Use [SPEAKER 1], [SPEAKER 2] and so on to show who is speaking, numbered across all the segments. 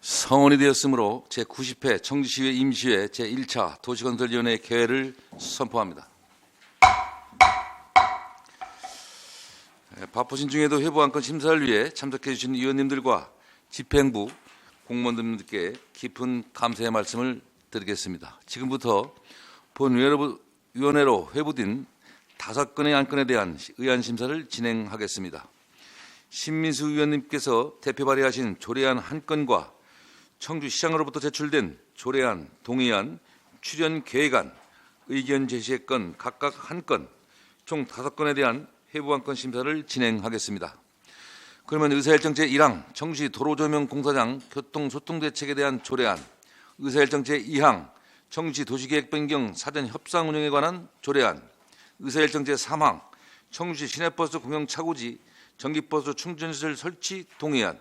[SPEAKER 1] 성원이 되었으므로 제90회 청주시의회 임시회 제1차 도시건설위원회 개회를 선포합니다. 바쁘신 중에도 회부안건 심사를 위해 참석해 주신 의원님들과 집행부 공무원들께 깊은 감사의 말씀을 드리겠습니다. 지금부터 본위원회로 회부된 5건의 안건에 대한 의안 심사를 진행하겠습니다. 신민수 의원님께서 대표 발의하신 조례안 1건과 청주시장으로부터 제출된 조례안, 동의안, 출연 계획안, 의견 제시의 건 각각 1건, 총 5건에 대한 회부안건 심사를 진행하겠습니다. 그러면 의사일정 제1항 청주시 도로조명공사장 교통소통대책에 대한 조례안, 의사일정 제2항 청주시 도시계획 변경 사전 협상 운영에 관한 조례안, 의사일정 제3항 청주시 시내버스 공영 차고지 전기버스 충전시설 설치 동의안,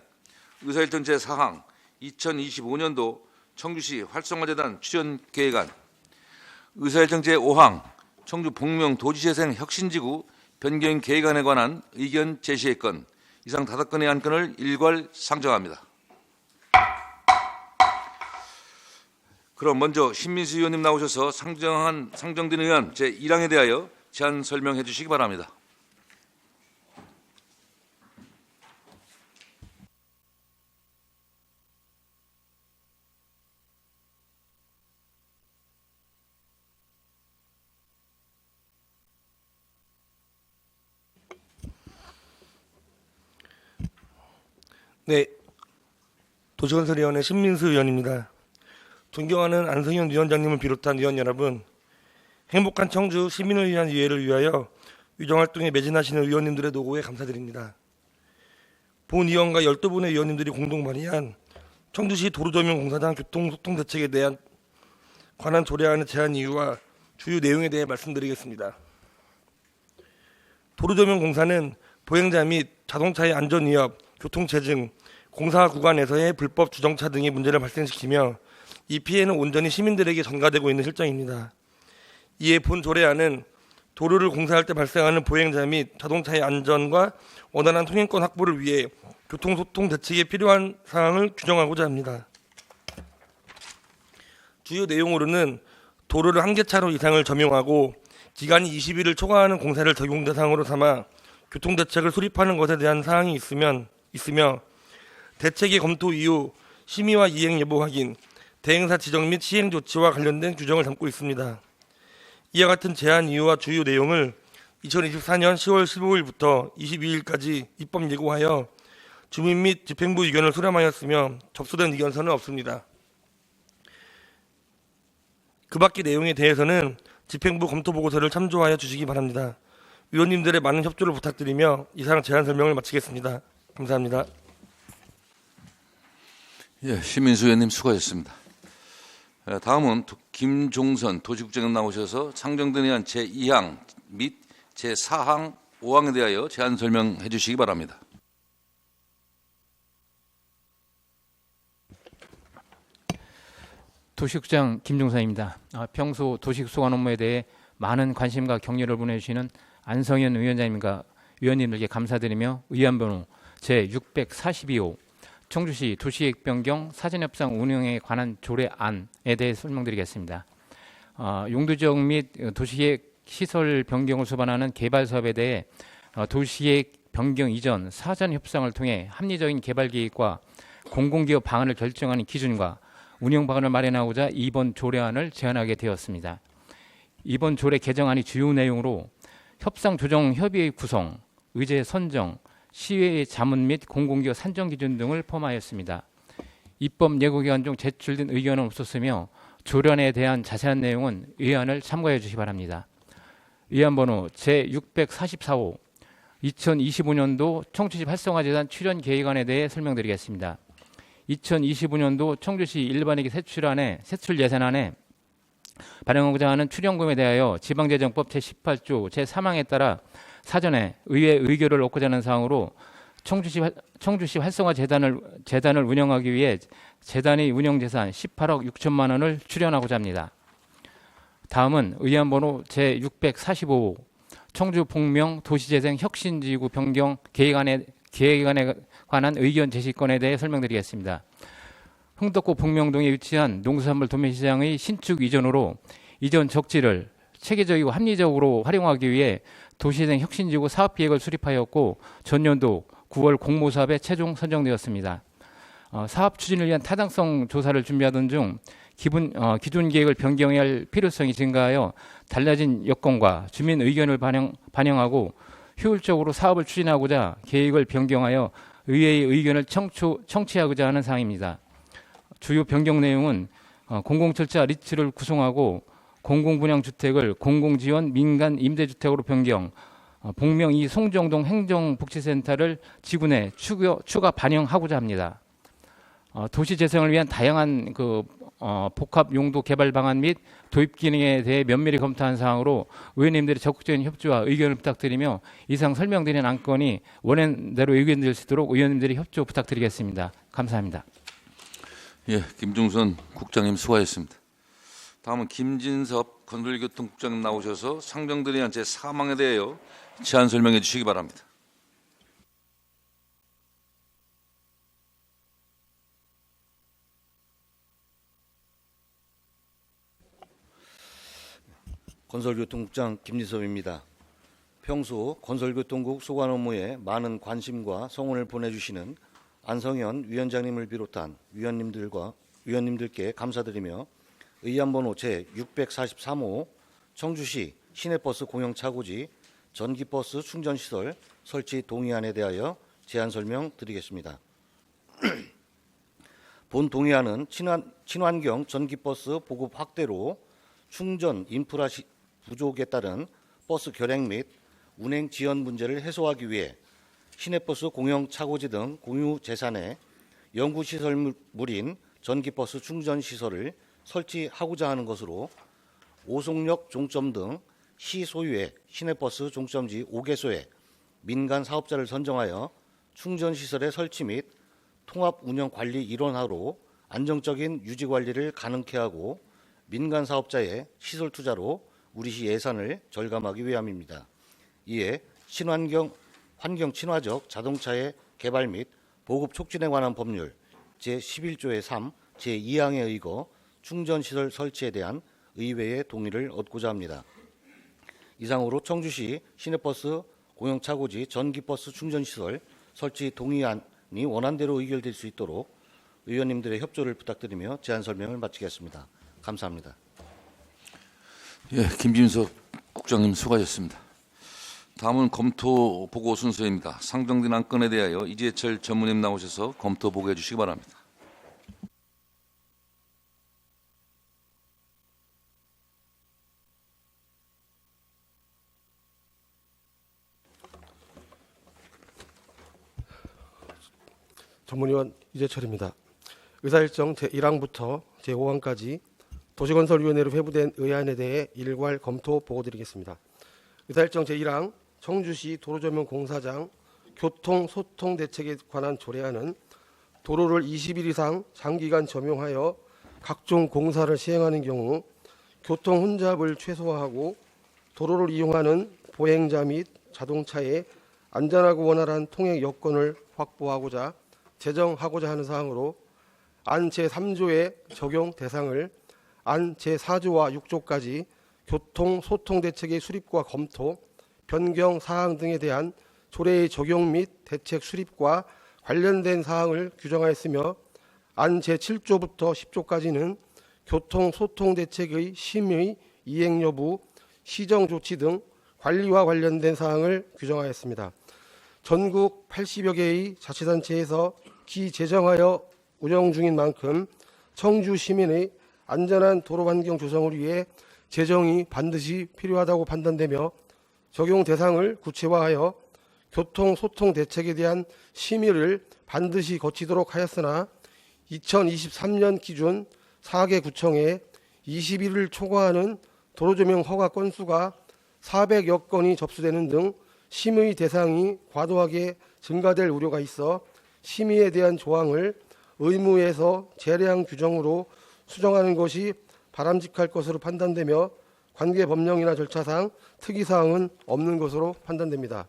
[SPEAKER 1] 의사일정 제4항 2025년도 청주시 활성화재단 출연 계획안, 의사일정 제5항 청주 복명 도시재생 혁신지구 변경 계획안에 관한 의견 제시의 건, 이상 5건의 안건을 일괄 상정합니다. 그럼 먼저 신민수 의원님 나오셔서 상정된 의안 제1항에 대하여 제안 설명해 주시기 바랍니다.
[SPEAKER 2] 네, 도시건설위원회 신민수 의원입니다. 존경하는 안성현 위원장님을 비롯한 위원 여러분, 행복한 청주 시민을 위한 위해를 위하여 위정활동에 매진하시는 의원님들의 노고에 감사드립니다. 본 의원과 12분의 의원님들이 공동 발의한 청주시 도로조명공사장 교통소통대책에 대한 관한 조례안의 제안 이유와 주요 내용에 대해 말씀드리겠습니다. 도로조명공사는 보행자 및 자동차의 안전위협, 교통체증, 공사 구간에서의 불법 주정차 등의 문제를 발생시키며 이 피해는 온전히 시민들에게 전가되고 있는 실정입니다. 이에 본 조례안은 도로를 공사할 때 발생하는 보행자 및 자동차의 안전과 원활한 통행권 확보를 위해 교통소통 대책에 필요한 사항을 규정하고자 합니다. 주요 내용으로는 도로를 한 개차로 이상을 점용하고 기간이 20일을 초과하는 공사를 적용 대상으로 삼아 교통대책을 수립하는 것에 대한 사항이 있으며 대책의 검토 이후 심의와 이행 여부 확인, 대행사 지정 및 시행 조치와 관련된 규정을 담고 있습니다. 이와 같은 제안 이유와 주요 내용을 2024년 10월 15일부터 22일까지 입법 예고하여 주민 및 집행부 의견을 수렴하였으며 접수된 의견서는 없습니다. 그 밖의 내용에 대해서는 집행부 검토 보고서를 참조하여 주시기 바랍니다. 위원님들의 많은 협조를 부탁드리며 이상 제안 설명을 마치겠습니다. 감사합니다.
[SPEAKER 1] 예, 신민수 의원님 수고하셨습니다. 다음은 김종선 도시국장님 나오셔서 상정된 의안 제2항 및 제4항, 5항에 대하여 제안 설명해 주시기 바랍니다.
[SPEAKER 3] 도시국장 김종선입니다. 평소 도시국 소관 업무에 대해 많은 관심과 격려를 보내주시는 안성현 위원장님과 위원님들께 감사드리며 의안번호 제642호 청주시 도시계획 변경 사전협상 운영에 관한 조례안에 대해 설명드리겠습니다. 용도지역 및 도시계획 시설 변경을 수반하는 개발 사업에 대해 도시계획 변경 이전 사전협상을 통해 합리적인 개발 계획과 공공기업 방안을 결정하는 기준과 운영 방안을 마련하고자 이번 조례안을 제안하게 되었습니다. 이번 조례 개정안이 주요 내용으로 협상 조정 협의회 구성, 의제 선정, 시외의 자문 및 공공기업 산정 기준 등을 포함하였습니다. 입법 예고 기간 중 제출된 의견은 없었으며 조례안에 대한 자세한 내용은 의안을 참고해 주시기 바랍니다. 의안번호 제644호 2025년도 청주시 활성화재단 출연 계획안에 대해 설명드리겠습니다. 2025년도 청주시 일반회계 세출 예산안에 발행하고자 하는 출연금에 대하여 지방재정법 제18조 제3항에 따라 사전에 의회 의결을 얻고자 하는 사항으로 청주시 활성화 재단을 운영하기 위해 재단의 운영재산 18억 6천만 원을 출연하고자 합니다. 다음은 의안번호 제645호 청주 복명 도시재생 혁신지구 변경 계획안에 관한 의견 제시건에 대해 설명드리겠습니다. 흥덕구 북명동에 위치한 농수산물 도매시장의 신축 이전으로 이전 적지를 체계적이고 합리적으로 활용하기 위해 도시재생 혁신지구 사업계획을 수립하였고 전년도 9월 공모사업에 최종 선정되었습니다. 사업 추진을 위한 타당성 조사를 준비하던 중 기존 계획을 변경해야 할 필요성이 증가하여 달라진 여건과 주민 의견을 반영하고 효율적으로 사업을 추진하고자 계획을 변경하여 의회의 의견을 청취하고자 하는 사항입니다. 주요 변경 내용은 공공철자 리츠를 구성하고 공공분양주택을 공공지원 민간 임대주택으로 변경, 복명 2 송정동 행정복지센터를 지구내 추가 반영하고자 합니다. 도시 재생을 위한 다양한 복합 용도 개발 방안 및 도입 기능에 대해 면밀히 검토한 사항으로 의원님들의 적극적인 협조와 의견을 부탁드리며 이상 설명드린 안건이 원안대로 의견될 수 있도록 의원님들의 협조 부탁드리겠습니다. 감사합니다.
[SPEAKER 1] 예, 김중선 국장님 수고하셨습니다. 다음은 김진섭 건설교통국장님 나오셔서 상병들에 대한 제4항에 대하여 제안 설명해 주시기 바랍니다.
[SPEAKER 4] 건설교통국장 김진섭입니다. 평소 건설교통국 소관 업무에 많은 관심과 성원을 보내주시는 안성현 위원장님을 비롯한 위원님들께 감사드리며 의안번호 제643호 청주시 시내버스 공영차고지 전기버스 충전시설 설치 동의안에 대하여 제안 설명드리겠습니다. 본 동의안은 친환경 전기버스 보급 확대로 충전 인프라 부족에 따른 버스 결행 및 운행 지연 문제를 해소하기 위해 시내버스 공영차고지 등 공유재산의 연구시설물인 전기버스 충전시설을 설치하고자 하는 것으로 오송역 종점 등 시 소유의 시내버스 종점지 5개소에 민간 사업자를 선정하여 충전시설의 설치 및 통합 운영 관리 일원화로 안정적인 유지 관리를 가능케 하고 민간 사업자의 시설 투자로 우리시 예산을 절감하기 위함입니다. 이에 환경 친화적 자동차의 개발 및 보급 촉진에 관한 법률 제11조의 3, 제2항에 의거 충전시설 설치에 대한 의회의 동의를 얻고자 합니다. 이상으로 청주시 시내버스 공영차고지 전기버스 충전시설 설치 동의안이 원안대로 의결될 수 있도록 의원님들의 협조를 부탁드리며 제안 설명을 마치겠습니다. 감사합니다.
[SPEAKER 1] 예, 김진석 국장님 수고하셨습니다. 다음은 검토 보고 순서입니다. 상정된 안건에 대하여 이재철 전무님 나오셔서 검토 보고해 주시기 바랍니다.
[SPEAKER 5] 전문위원 이재철입니다. 의사일정 제1항부터 제5항까지 도시건설위원회로 회부된 의안에 대해 일괄 검토 보고드리겠습니다. 의사일정 제1항 청주시 도로조명공사장 교통소통대책에 관한 조례안은 도로를 20일 이상 장기간 점용하여 각종 공사를 시행하는 경우 교통혼잡을 최소화하고 도로를 이용하는 보행자 및 자동차의 안전하고 원활한 통행 여건을 확보하고자 제정하고자 하는 사항으로 안 제3조의 적용 대상을 안 제4조와 6조까지 교통소통대책의 수립과 검토, 변경 사항 등에 대한 조례의 적용 및 대책 수립과 관련된 사항을 규정하였으며 안 제7조부터 10조까지는 교통소통대책의 심의, 이행 여부, 시정조치 등 관리와 관련된 사항을 규정하였습니다. 전국 80여 개의 자치단체에서 기재정하여 운영 중인 만큼 청주 시민의 안전한 도로환경 조성을 위해 제정이 반드시 필요하다고 판단되며 적용 대상을 구체화하여 교통소통 대책에 대한 심의를 반드시 거치도록 하였으나 2023년 기준 4개 구청에 21을 초과하는 도로조명 허가 건수가 400여 건이 접수되는 등 심의 대상이 과도하게 증가될 우려가 있어 심의에 대한 조항을 의무에서 재량 규정으로 수정하는 것이 바람직할 것으로 판단되며 관계 법령이나 절차상 특이사항은 없는 것으로 판단됩니다.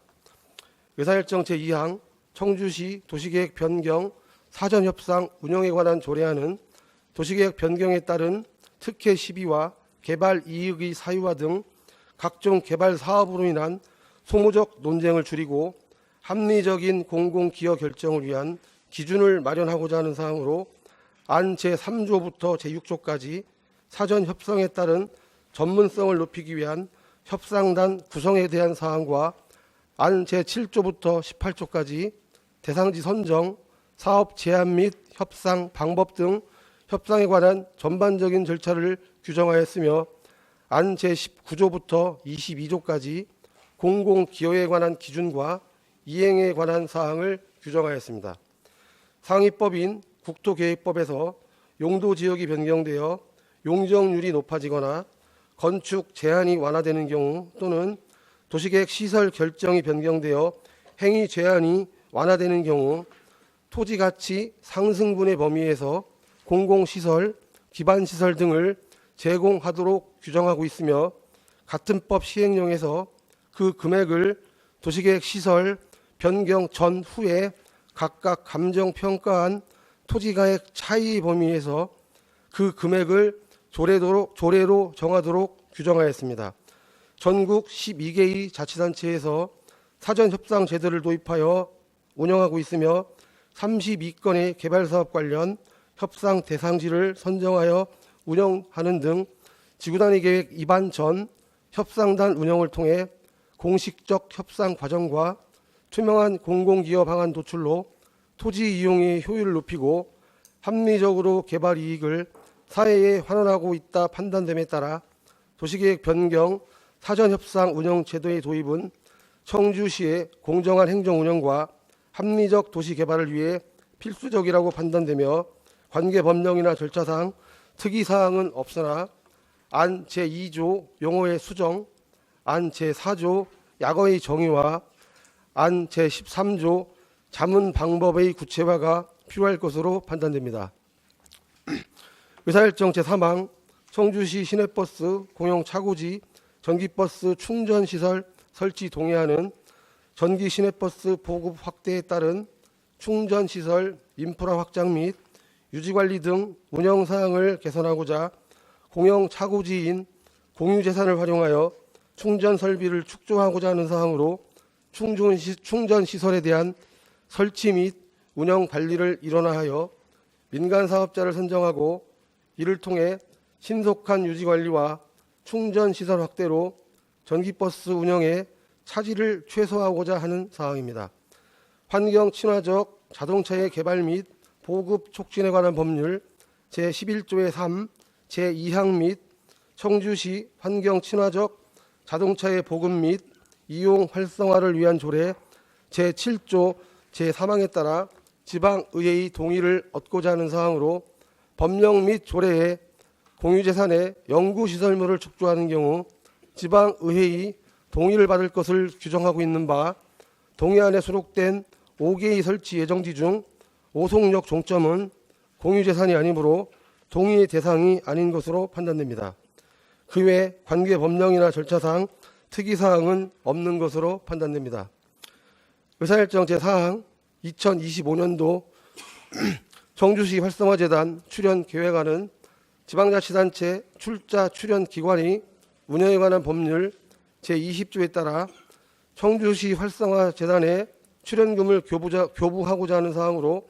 [SPEAKER 5] 의사일정 제2항 청주시 도시계획 변경 사전 협상 운영에 관한 조례안은 도시계획 변경에 따른 특혜 시비와 개발 이익의 사유화 등 각종 개발 사업으로 인한 소모적 논쟁을 줄이고 합리적인 공공기여 결정을 위한 기준을 마련하고자 하는 사항으로 안 제3조부터 제6조까지 사전 협상에 따른 전문성을 높이기 위한 협상단 구성에 대한 사항과 안 제7조부터 18조까지 대상지 선정, 사업 제한 및 협상 방법 등 협상에 관한 전반적인 절차를 규정하였으며 안 제19조부터 22조까지 공공기여에 관한 기준과 이행에 관한 사항을 규정하였습니다. 상위법인 국토계획법에서 용도지역이 변경되어 용적률이 높아지거나 건축 제한이 완화되는 경우 또는 도시계획 시설 결정이 변경되어 행위 제한이 완화되는 경우 토지가치 상승분의 범위에서 공공시설, 기반시설 등을 제공하도록 규정하고 있으며 같은 법 시행령에서 그 금액을 도시계획 시설 변경 전후에 각각 감정평가한 토지가액 차이 범위에서 그 금액을 조례로 정하도록 규정하였습니다. 전국 12개의 자치단체에서 사전협상 제도를 도입하여 운영하고 있으며 32건의 개발사업 관련 협상 대상지를 선정하여 운영하는 등 지구단위 계획 입안 전 협상단 운영을 통해 공식적 협상 과정과 투명한 공공기여 방안 도출로 토지 이용의 효율을 높이고 합리적으로 개발 이익을 사회에 환원하고 있다 판단됨에 따라 도시계획 변경 사전협상 운영 제도의 도입은 청주시의 공정한 행정 운영과 합리적 도시 개발을 위해 필수적이라고 판단되며 관계 법령이나 절차상 특이사항은 없으나 안 제2조 용어의 수정, 안 제4조 약어의 정의와 안 제13조 자문 방법의 구체화가 필요할 것으로 판단됩니다. 의사일정 제3항 청주시 시내버스 공용 차고지 전기버스 충전시설 설치 동의안은 전기 시내버스 보급 확대에 따른 충전시설 인프라 확장 및 유지관리 등 운영사항을 개선하고자 공영 차고지인 공유재산을 활용하여 충전 설비를 축소하고자 하는 사항으로 충전시설에 대한 설치 및 운영 관리를 일원화하여 민간 사업자를 선정하고 이를 통해 신속한 유지관리와 충전시설 확대로 전기버스 운영에 차질을 최소화하고자 하는 사항입니다. 환경 친화적 자동차의 개발 및 보급 촉진에 관한 법률 제11조의 3, 제2항 및 청주시 환경 친화적 자동차의 보급 및 이용 활성화를 위한 조례 제7조 제3항에 따라 지방의회의 동의를 얻고자 하는 사항으로 법령 및 조례에 공유재산의 영구시설물을 축조하는 경우 지방의회의 동의를 받을 것을 규정하고 있는 바 동의안에 수록된 5개의 설치 예정지 중 오송역 종점은 공유재산이 아니므로 동의 대상이 아닌 것으로 판단됩니다. 그 외 관계 법령이나 절차상 특이사항은 없는 것으로 판단됩니다. 의사일정 제4항 2025년도 청주시 활성화재단 출연 계획안은 지방자치단체 출자 출연 기관이 운영에 관한 법률 제20조에 따라 청주시 활성화재단에 출연금을 교부하고자 하는 사항으로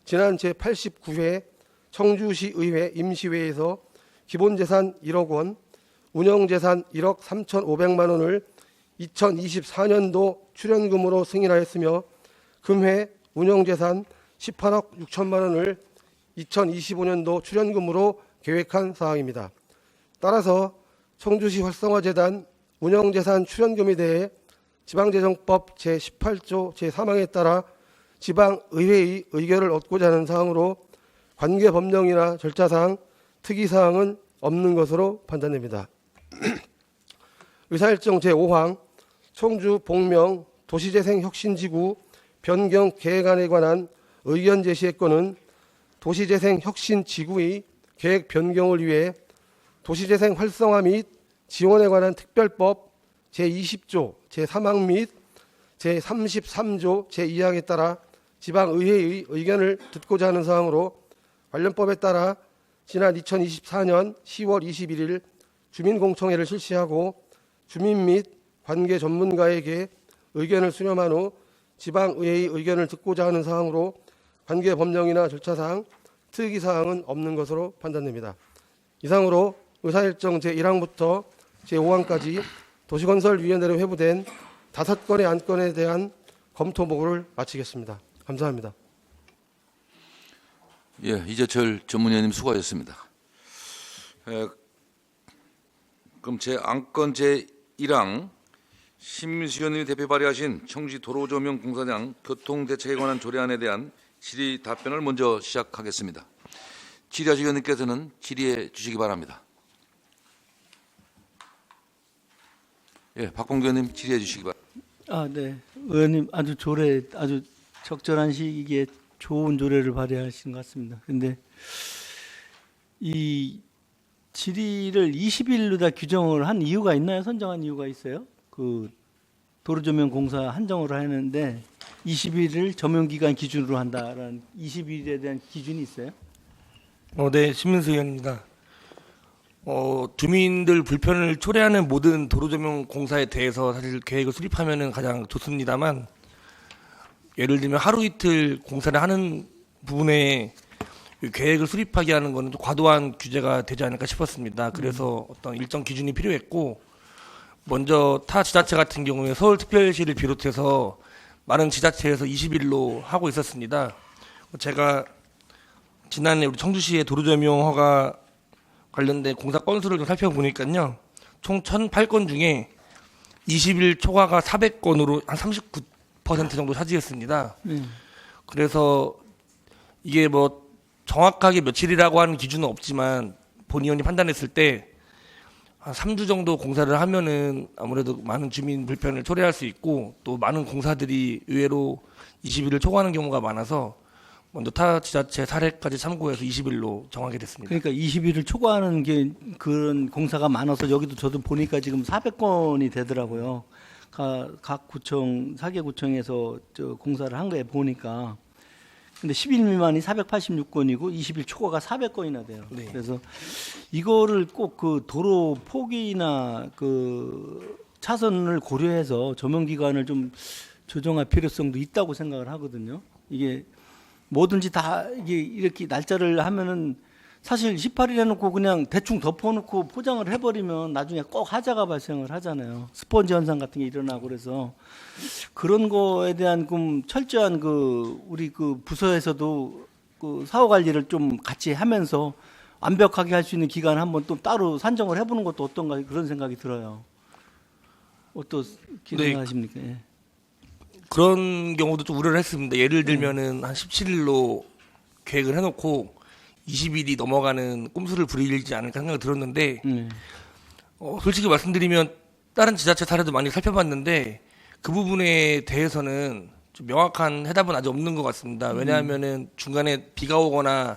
[SPEAKER 5] 지난 제89회 청주시의회 임시회에서 기본재산 1억 원, 운영재산 1억 3,500만 원을 2024년도 출연금으로 승인하였으며 금회 운영재산 18억 6천만 원을 2025년도 출연금으로 계획한 사항입니다. 따라서 청주시 활성화재단 운영재산 출연금에 대해 지방재정법 제18조 제3항에 따라 지방의회의 의결을 얻고자 하는 사항으로 관계 법령이나 절차상 특이사항은 없는 것으로 판단됩니다. 의사일정 제5항 청주 복명 도시재생혁신지구 변경 계획안에 관한 의견 제시의 건은 도시재생혁신지구의 계획 변경을 위해 도시재생 활성화 및 지원에 관한 특별법 제20조 제3항 및 제33조 제2항에 따라 지방의회의 의견을 듣고자 하는 사항으로 관련법에 따라 지난 2024년 10월 21일 주민공청회를 실시하고 주민 및 관계 전문가에게 의견을 수렴한 후 지방의회의 의견을 듣고자 하는 사항으로 관계 법령이나 절차상 특이사항은 없는 것으로 판단됩니다. 이상으로 의사일정 제1항부터 제5항까지 도시건설위원회로 회부된 5건의 안건에 대한 검토 보고를 마치겠습니다. 감사합니다.
[SPEAKER 1] 예, 이재철 전문위원님 수고하셨습니다. 그럼 제 안건 제1항 신민수 의원님이 대표 발의하신 청주 도로조명공사장 교통대책에 관한 조례안에 대한 질의 답변을 먼저 시작하겠습니다. 질의하실 의원님께서는 질의해 주시기 바랍니다. 예, 박봉규 의원님 질의해 주시기 바랍니다.
[SPEAKER 6] 네. 의원님 아주 아주 적절한 시기에 좋은 조례를 발의하신 것 같습니다. 근데 이 질의를 20일로 다 규정을 한 이유가 있나요? 선정한 이유가 있어요? 그 도로조명공사 한정으로 하는데 20일을 조명기간 기준으로 한다라는 20일에 대한 기준이 있어요?
[SPEAKER 2] 네, 신민수 의원입니다. 주민들 불편을 초래하는 모든 도로조명 공사에 대해서 사실 계획을 수립하면은 가장 좋습니다만, 예를 들면 하루 이틀 공사를 하는 부분에 계획을 수립하게 하는 것은 좀 과도한 규제가 되지 않을까 싶었습니다. 그래서 어떤 일정 기준이 필요했고, 먼저 타 지자체 같은 경우에 서울특별시를 비롯해서 많은 지자체에서 20일로 하고 있었습니다. 제가 지난해 우리 청주시의 도로조명 허가 관련된 공사 건수를 좀 살펴보니까요, 총 1,008건 중에 20일 초과가 400건으로 한 39% 정도 차지했습니다. 그래서 이게 뭐 정확하게 며칠이라고 하는 기준은 없지만 본 의원이 판단했을 때 한 3주 정도 공사를 하면은 아무래도 많은 주민 불편을 초래할 수 있고, 또 많은 공사들이 의외로 20일을 초과하는 경우가 많아서 먼저 타 지자체 사례까지 참고해서 20일로 정하게 됐습니다.
[SPEAKER 6] 그러니까 20일을 초과하는 게 그런 공사가 많아서 여기도 저도 보니까 지금 400건이 되더라고요. 각 구청, 4개 구청에서 공사를 한 거에 보니까. 근데 10일 미만이 486건이고 20일 초과가 400건이나 돼요.
[SPEAKER 2] 네.
[SPEAKER 6] 그래서 이거를 꼭 그 도로 폭이나 그 차선을 고려해서 조명 기간을 좀 조정할 필요성도 있다고 생각을 하거든요. 이게 뭐든지 다 이게 이렇게 날짜를 하면은 사실 18일 해놓고 그냥 대충 덮어놓고 포장을 해버리면 나중에 꼭 하자가 발생을 하잖아요. 스펀지 현상 같은 게 일어나고. 그래서 그런 거에 대한 좀 철저한 우리 부서에서도 그 사후 관리를 좀 같이 하면서 완벽하게 할 수 있는 기간 한번 또 따로 산정을 해보는 것도 어떤가 그런 생각이 들어요. 어떻게 생각하십니까? 예.
[SPEAKER 2] 그런 경우도 좀 우려를 했습니다. 예를 들면은 한 17일로 계획을 해놓고 20일이 넘어가는 꼼수를 부리지 않을까 생각이 들었는데, 솔직히 말씀드리면 다른 지자체 사례도 많이 살펴봤는데 그 부분에 대해서는 좀 명확한 해답은 아직 없는 것 같습니다. 왜냐하면은 중간에 비가 오거나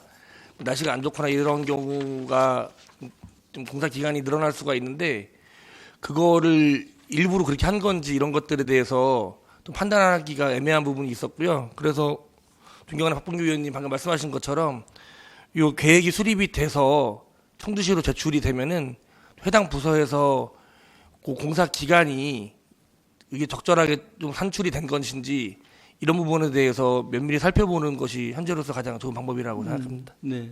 [SPEAKER 2] 날씨가 안 좋거나 이런 경우가 좀 공사 기간이 늘어날 수가 있는데, 그거를 일부러 그렇게 한 건지 이런 것들에 대해서 좀 판단하기가 애매한 부분이 있었고요. 그래서 존경하는 박봉규 의원님 방금 말씀하신 것처럼 이 계획이 수립이 돼서 청주시로 제출이 되면은 해당 부서에서 그 공사 기간이 이게 적절하게 좀 산출이 된 것인지 이런 부분에 대해서 면밀히 살펴보는 것이 현재로서 가장 좋은 방법이라고 생각합니다.
[SPEAKER 6] 네.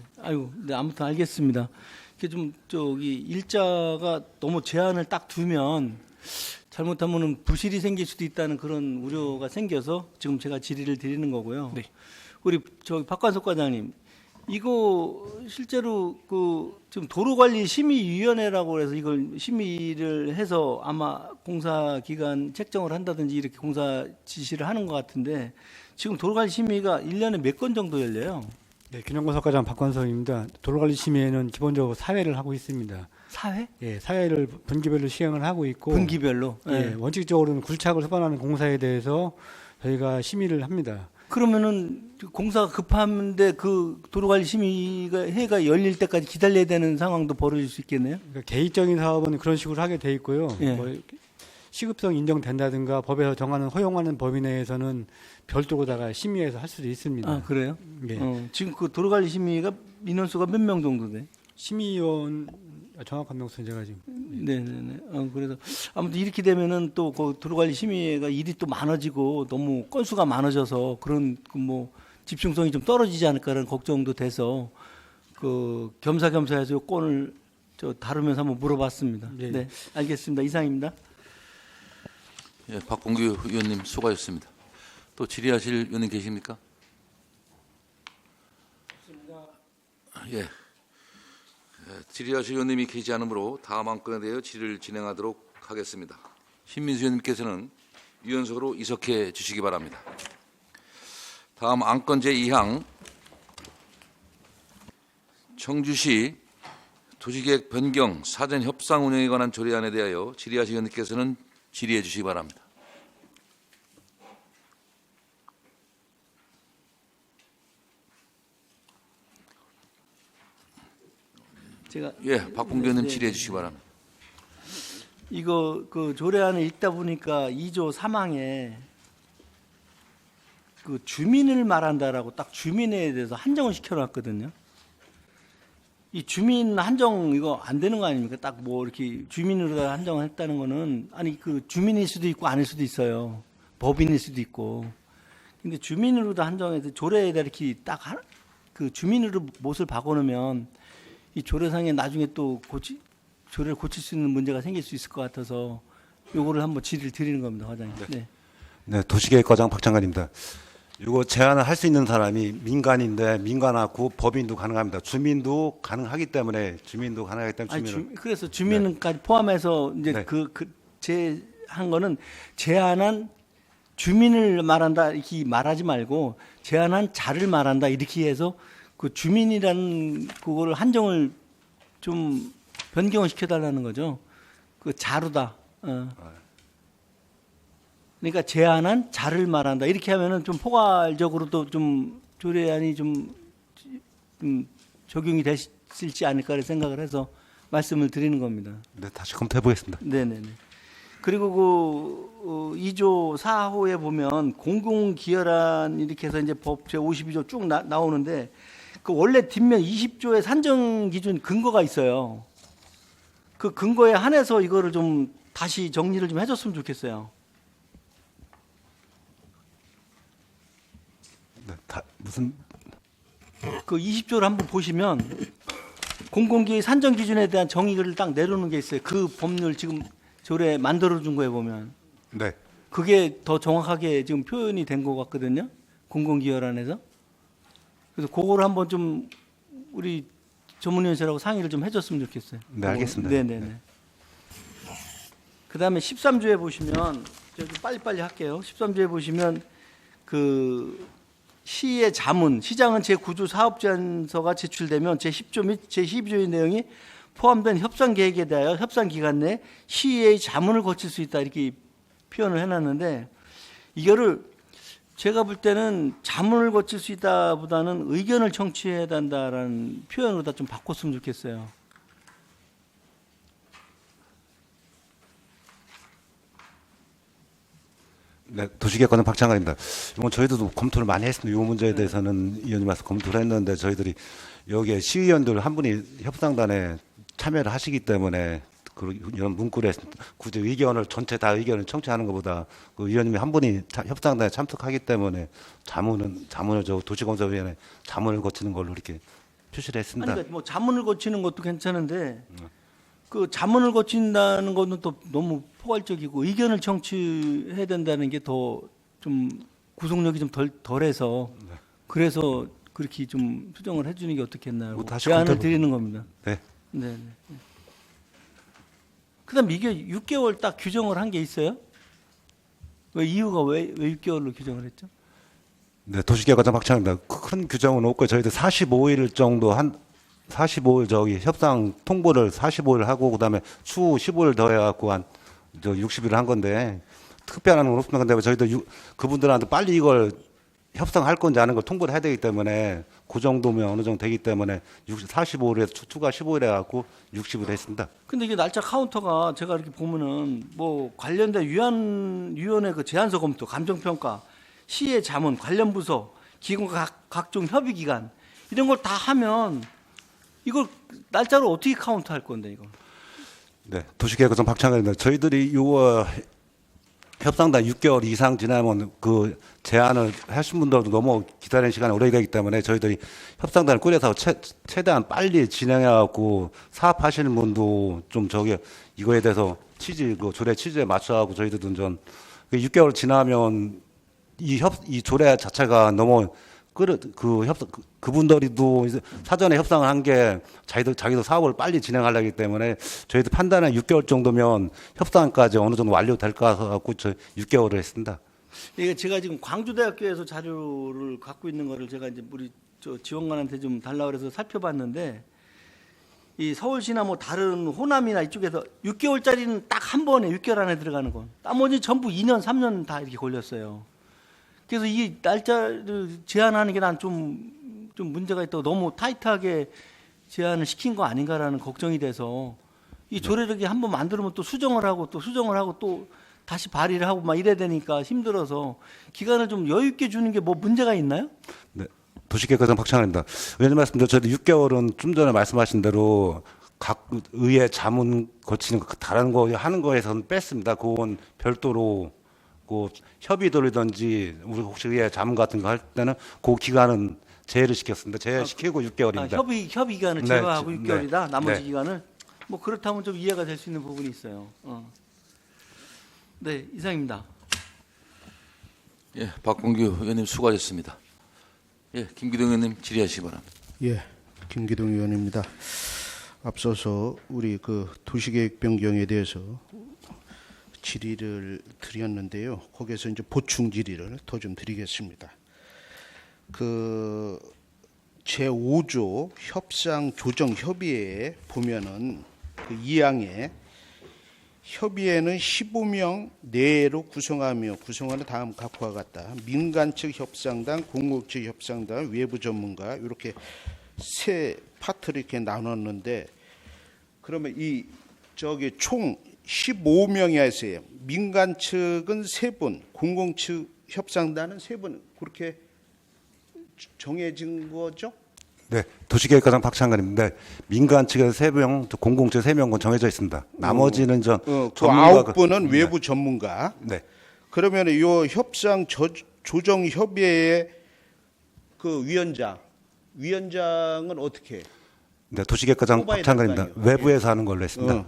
[SPEAKER 6] 네, 아무튼 알겠습니다. 이게 좀 일자가 너무 제한을 딱 두면 잘못하면은 부실이 생길 수도 있다는 그런 우려가 생겨서 지금 제가 질의를 드리는 거고요.
[SPEAKER 2] 네.
[SPEAKER 6] 우리 박관석 과장님, 이거 실제로 지금 도로관리심의위원회라고 해서 이걸 심의를 해서 아마 공사 기간 책정을 한다든지 이렇게 공사 지시를 하는 것 같은데, 지금 도로관리심의가 1년에 몇 건 정도 열려요?
[SPEAKER 7] 네, 균형건설과장 박관석입니다. 도로관리심의회는 기본적으로 사회를 하고 있습니다.
[SPEAKER 6] 사회?
[SPEAKER 7] 예, 사회를 분기별로 시행을 하고 있고,
[SPEAKER 6] 분기별로?
[SPEAKER 7] 예, 원칙적으로는 굴착을 수반하는 공사에 대해서 저희가 심의를 합니다.
[SPEAKER 6] 그러면은 공사가 급한데 그 도로관리심의회가 열릴 때까지 기다려야 되는 상황도 벌어질 수 있겠네요.
[SPEAKER 7] 그러니까 개인적인 사업은 그런 식으로 하게 돼 있고요.
[SPEAKER 6] 예.
[SPEAKER 7] 뭐 시급성 인정된다든가 법에서 정하는 허용하는 범위 내에서는 별도로다가 심의해서 할 수도 있습니다.
[SPEAKER 6] 아 그래요?
[SPEAKER 7] 예.
[SPEAKER 6] 지금 그 도로관리 심의가 인원수가 몇 명 정도 돼?
[SPEAKER 7] 심의위원 정확한 명수는 제가 지금
[SPEAKER 6] 네네네. 그래서 아무튼 이렇게 되면은 또 그 도로관리 심의가 일이 또 많아지고 너무 건수가 많아져서 그런 그 뭐 집중성이 좀 떨어지지 않을까라는 걱정도 돼서 그 겸사겸사해서 요 건을 저 다루면서 한번 물어봤습니다.
[SPEAKER 7] 예.
[SPEAKER 6] 네, 알겠습니다. 이상입니다.
[SPEAKER 1] 예, 박봉규 의원님 수고하셨습니다. 또 질의하실 의원님 계십니까? 예. 질의하실 의원님이 계시지 않으므로 다음 안건에 대해 질의를 진행하도록 하겠습니다. 신민수 의원님께서는 위원석으로 이석해 주시기 바랍니다. 다음 안건 제2항 청주시 도시계획 변경 사전 협상 운영에 관한 조례안에 대하여 질의하실 의원님께서는 질의해 주시기 바랍니다.
[SPEAKER 6] 제가
[SPEAKER 1] 예, 박봉규 의원님
[SPEAKER 6] 네,
[SPEAKER 1] 질의해 주시기 바랍니다.
[SPEAKER 6] 이거 그 조례안을 읽다 보니까 2조 3항에 그 주민을 말한다라고 딱 주민에 대해서 한정을 시켜놨거든요. 이 주민 한정 이거 안 되는 거 아닙니까? 딱 뭐 이렇게 주민으로 한정을 했다는 거는 아니 그 주민일 수도 있고 아닐 수도 있어요. 법인일 수도 있고. 근데 주민으로도 한정해서 조례에다 이렇게 딱 그 주민으로 못을 박아놓으면 이 조례상에 나중에 또 조례를 고칠 수 있는 문제가 생길 수 있을 것 같아서 요거를 한번 질의를 드리는 겁니다, 과장님. 네.
[SPEAKER 8] 네, 도시계획과장 박창관입니다. 이거 제안을 할 수 있는 사람이 민간인데 민간하고 법인도 가능합니다. 주민도 가능하기 때문에 주민을
[SPEAKER 6] 그래서 주민까지 포함해서 이제
[SPEAKER 8] 네.
[SPEAKER 6] 제한 거는 제한한 주민을 말한다 이렇게 말하지 말고 제한한 자를 말한다 이렇게 해서 그 주민이라는 그거를 한정을 좀 변경을 시켜달라는 거죠. 그 자루다. 그러니까 제한한 자를 말한다. 이렇게 하면은 좀 포괄적으로도 좀 조례안이 좀 적용이 됐을지 않을까 생각을 해서 말씀을 드리는 겁니다.
[SPEAKER 8] 네, 다시 검토해 보겠습니다.
[SPEAKER 6] 네네네. 그리고 그 2조 4호에 보면 공공기여란 이렇게 해서 이제 법 제52조 쭉 나오는데 그 원래 뒷면 20조의 산정 기준 근거가 있어요. 그 근거에 한해서 이거를 좀 다시 정리를 좀 해줬으면 좋겠어요.
[SPEAKER 8] 네, 무슨
[SPEAKER 6] 그 20조를 한번 보시면 공공기의 산정 기준에 대한 정의를 딱 내놓는 게 있어요. 그 법률 지금 조례 만들어준 거에 보면
[SPEAKER 8] 네.
[SPEAKER 6] 그게 더 정확하게 지금 표현이 된 것 같거든요. 공공기여란에서. 그래서 그거를 한번 좀 우리 전문위원실하고 상의를 좀 해줬으면 좋겠어요.
[SPEAKER 8] 네, 알겠습니다.
[SPEAKER 6] 네네네. 그다음에 13조에 보시면 제가 좀 빨리빨리 할게요. 13조에 보시면 그 시의 자문, 시장은 제9조 사업제안서가 제출되면 제10조 및 제12조의 내용이 포함된 협상 계획에 대하여 협상 기간 내 시의 자문을 거칠 수 있다 이렇게 표현을 해놨는데 이거를 제가 볼 때는 자문을 거칠 수 있다보다는 의견을 청취해야 한다라는 표현으로 다 좀 바꿨으면 좋겠어요.
[SPEAKER 8] 네, 도시계획과장 박창관입니다. 이건 저희도 검토를 많이 했습니다. 이 문제에 대해서는 의원님 와서 검토를 했는데 저희들이 여기에 시의원들 한 분이 협상단에 참여를 하시기 때문에 이런 문구를 굳이 의견을 전체 다 의견을 청취하는 것보다 그 의원님이 한 분이 협상단에 참석하기 때문에 자문을 저 도시건설위원회 자문을 거치는 걸로 이렇게 표시를 했습니다.
[SPEAKER 6] 아니, 그러니까 뭐 자문을 거치는 것도 괜찮은데 그 자문을 거친다는 것은 또 너무 포괄적이고 의견을 청취해야 된다는 게 더 좀 구속력이 좀 덜해서 그래서 그렇게 좀 수정을 해주는 게 어떻겠나요?
[SPEAKER 8] 뭐 다시
[SPEAKER 6] 제안을
[SPEAKER 8] 검토해
[SPEAKER 6] 드리는 겁니다.
[SPEAKER 8] 네.
[SPEAKER 6] 네. 그다음 이게 6개월 딱 규정을 한 게 있어요? 왜 이유가 왜 6개월로 규정을 했죠?
[SPEAKER 8] 네, 도시계획과장 박창입니다. 큰 규정은 없고 저희들 45일 정도 45일 저기 협상 통보를 45일 하고 그다음에 추후 15일 더 해갖고 한 60일 한 건데 특별한 건 없습니다. 근데 저희도 그분들한테 빨리 이걸 협상할 건지 아는 걸 통보를 해야 되기 때문에 그 정도면 어느 정도 되기 때문에 45일에 추가 15일에 갖고 60일 했습니다.
[SPEAKER 6] 근데 이게 날짜 카운터가 제가 이렇게 보면은 뭐 관련된 위원회 그 제안서 검토, 감정평가, 시의 자문, 관련 부서, 기관과 각종 협의 기관 이런 걸 다 하면 이걸 날짜로 어떻게 카운트할 건데 이거?
[SPEAKER 8] 네, 도시계획과정 박창근입니다. 저희들이 요 협상단 6개월 이상 지나면 그 제안을 하신 분들도 너무 기다리는 시간이 오래 되기 때문에 저희들이 협상단을 꾸려서 최대한 빨리 진행해갖고 사업하시는 분도 좀 이거에 대해서 그 조례 취지에 맞춰하고 저희들도 좀 6개월 지나면 이 조례 자체가 너무 그분들이도 사전에 협상을 한 게 자기도 사업을 빨리 진행하려기 때문에 저희도 판단은 6개월 정도면 협상까지 어느 정도 완료될 것 같고 6개월을 했습니다.
[SPEAKER 6] 이게 제가 지금 광주대학교에서 자료를 갖고 있는 거를 제가 이제 우리 지원관한테 좀 달라 그래서 살펴봤는데 이 서울시나 뭐 다른 호남이나 이쪽에서 6개월짜리는 딱 한 번에 6개월 안에 들어가는 건 나머지 전부 2년, 3년 다 이렇게 걸렸어요. 그래서 이 날짜를 제한하는 게 난 좀 문제가 있다고 너무 타이트하게 제한을 시킨 거 아닌가라는 걱정이 돼서 이 조례를 한번 만들면 또 수정을 하고 또 다시 발의를 하고 막 이래야 되니까 힘들어서 기간을 좀 여유 있게 주는 게 뭐 문제가 있나요?
[SPEAKER 8] 네, 도시계획과장 박창환입니다. 의원님 말씀대로 저희도 6개월은 좀 전에 말씀하신 대로 각 의회 자문 거치는 거 다른 거 하는 거에서는 뺐습니다. 그건 별도로 그 협의들이든지 우리 혹시 의회 자문 같은 거 할 때는 그 기간은 제외를 시켰습니다. 제외시키고 6개월입니다.
[SPEAKER 6] 협의 기간을
[SPEAKER 8] 네,
[SPEAKER 6] 제외하고
[SPEAKER 8] 네,
[SPEAKER 6] 6개월이다. 나머지
[SPEAKER 8] 네.
[SPEAKER 6] 기간을 뭐 그렇다면 좀 이해가 될 수 있는 부분이 있어요. 네, 이상입니다.
[SPEAKER 1] 예, 박봉규 의원님 수고하셨습니다. 예, 김기동 의원님 질의하시기 바랍니다.
[SPEAKER 9] 예, 김기동 의원입니다. 앞서서 우리 그 도시계획 변경에 대해서 질의를 드렸는데요. 거기에서 이제 보충 질의를 더 좀 드리겠습니다. 그 제5조 협상 조정 협의회에 보면은 그 2항에 협의회는 15명 내로 구성하는 다음 각과 같다. 민간 측 협상단, 공공 측 협상단, 외부 전문가 이렇게 세 파트를 이렇게 나눴는데 그러면 총 15명이었어요. 민간 측은 3분, 공공 측 협상단은 3분 그렇게 정해진 거죠?
[SPEAKER 8] 네, 도시계획과장 박창근입니다. 민간 측에서 3명, 공공 측 3명은 정해져 있습니다. 나머지는
[SPEAKER 9] 그
[SPEAKER 8] 전문가가
[SPEAKER 9] 9분은 외부 전문가.
[SPEAKER 8] 네.
[SPEAKER 9] 그러면 이 협상 조정 협의회의 그 위원장은 어떻게 해요?
[SPEAKER 8] 네, 도시계획과장
[SPEAKER 9] 뽑아야
[SPEAKER 8] 박창근입니다.
[SPEAKER 9] 될 거 아니에요?
[SPEAKER 8] 외부에서 하는 걸로 했습니다.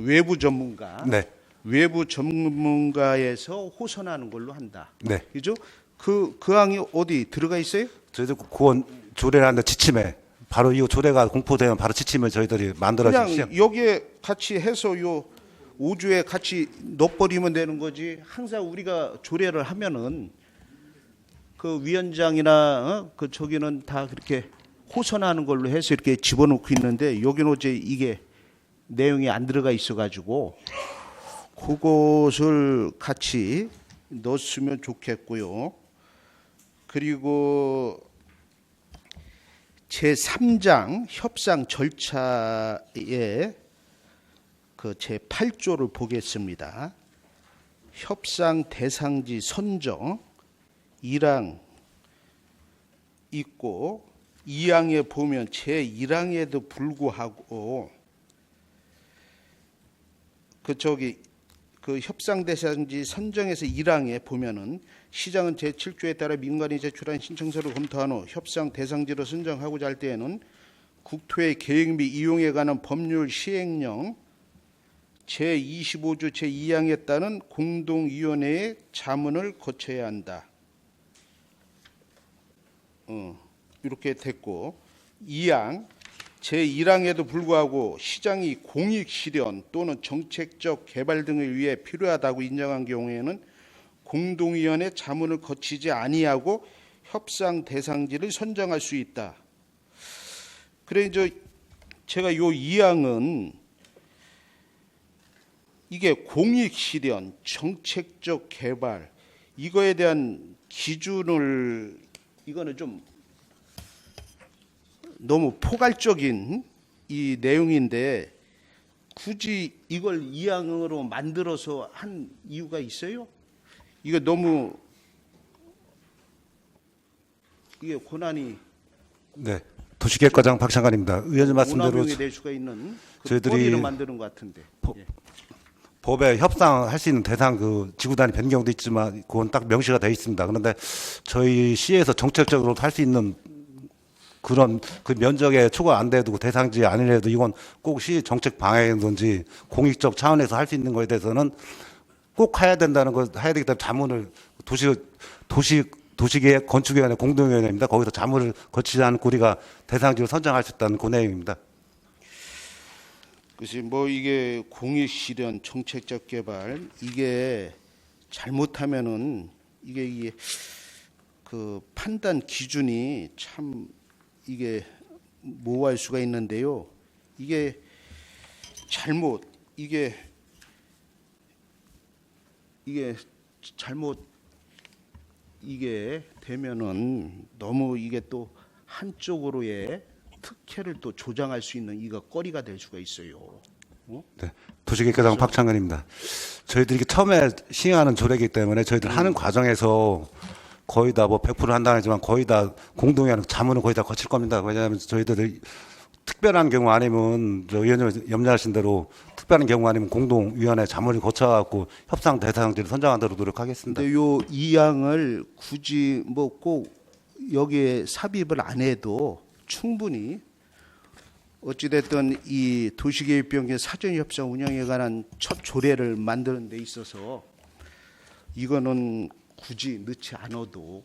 [SPEAKER 9] 외부 전문가.
[SPEAKER 8] 네.
[SPEAKER 9] 외부 전문가에서 호선하는 걸로 한다.
[SPEAKER 8] 네.
[SPEAKER 9] 그죠? 그 항이 어디 들어가 있어요?
[SPEAKER 8] 저희도 그건 조례를 하는데 지침에 바로 이 조례가 공포되면 바로 지침을 저희들이 만들어
[SPEAKER 9] 그냥
[SPEAKER 8] 주시죠.
[SPEAKER 9] 여기에 같이 해서 요 5조에 같이 넣어버리면 되는 거지. 항상 우리가 조례를 하면은 그 위원장이나 그 저기는 다 그렇게 호선하는 걸로 해서 이렇게 집어넣고 있는데 여기는 어제 이게 내용이 안 들어가 있어가지고 그것을 같이 넣었으면 좋겠고요. 그리고 제3장 협상 절차에 그 제8조를 보겠습니다. 협상 대상지 선정 1항 있고 2항에 보면 제1항에도 불구하고 그 협상 대상지 선정에서 1항에 보면은 시장은 제7조에 따라 민간이 제출한 신청서를 검토한 후 협상 대상지로 선정하고자 할 때에는 국토의 계획 및 이용에 관한 법률 시행령 제25조 제2항에 따른 공동위원회의 자문을 거쳐야 한다. 이렇게 됐고 2항 제1항에도 불구하고 시장이 공익 실현 또는 정책적 개발 등을 위해 필요하다고 인정한 경우에는 공동위원회 자문을 거치지 아니하고 협상 대상지를 선정할 수 있다. 그래 이제 제가 요 2항은 이게 공익 실현, 정책적 개발 이거에 대한 기준을 이거는 좀 너무 포괄적인 이 내용인데 굳이 이걸 이항으로 만들어서 한 이유가 있어요? 이거 너무 이게 고난이
[SPEAKER 8] 네. 도시계획과장 박창관입니다. 의원님 말씀대로
[SPEAKER 9] 오남용이 될 수가 있는 그
[SPEAKER 8] 저희들이
[SPEAKER 9] 꼬리를 만드는 것 같은데. 예.
[SPEAKER 8] 법에 협상할 수 있는 대상 그 지구 단위 변경도 있지만 그건 딱 명시가 되어 있습니다. 그런데 저희 시에서 정책적으로 할 수 있는 그런 그 면적에 초과 안 돼도 대상지 아니래도 이건 꼭 시 정책 방향이든지 공익적 차원에서 할 수 있는 거에 대해서는 꼭 해야 된다는 거 해야 되기 때문에 자문을 도시계획 건축위원회 공동위원회입니다. 거기서 자문을 거치지 않고 우리가 대상지를 선정할 수 있다는 그 내용입니다.
[SPEAKER 9] 그래서 뭐 이게 공익 실현 정책적 개발 이게 잘못하면은 이게 그 판단 기준이 참 이게 모호할 수가 있는데요. 이게 잘못 이게 잘못 이게 되면은 너무 이게 또 한쪽으로의 특혜를 또 조장할 수 있는 이거 거리가 될 수가 있어요.
[SPEAKER 8] 네. 도시계획과장 박창근입니다. 저희들이 처음에 시행하는 조례이기 때문에 저희들 하는 과정에서 거의 다 뭐 100% 한다는 하지만 거의 다 공동위원회 자문은 거의 다 거칠 겁니다. 왜냐하면 저희들이 특별한 경우 아니면 저 의원님 염려하신 대로 특별한 경우 아니면 공동위원회 자문을 거쳐갖고 협상 대상지를 선정하도록 노력하겠습니다.
[SPEAKER 9] 근데 요 이항을 굳이 뭐 꼭 여기에 삽입을 안 해도 충분히 어찌됐든 이 도시계획변경 사전협상 운영에 관한 첫 조례를 만드는 데 있어서 이거는 굳이 넣지 않아도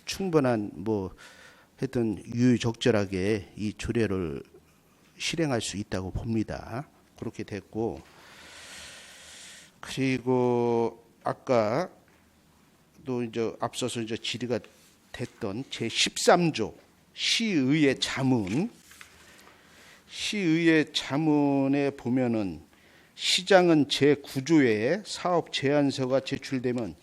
[SPEAKER 9] 충분한 뭐 하여튼 유유적절하게 이 조례를 실행할 수 있다고 봅니다. 그렇게 됐고, 그리고 아까 또 이제 앞서서 이제 질의가 됐던 제 13조 시의회 자문에 보면은 시장은 제9조에 사업 제안서가 제출되면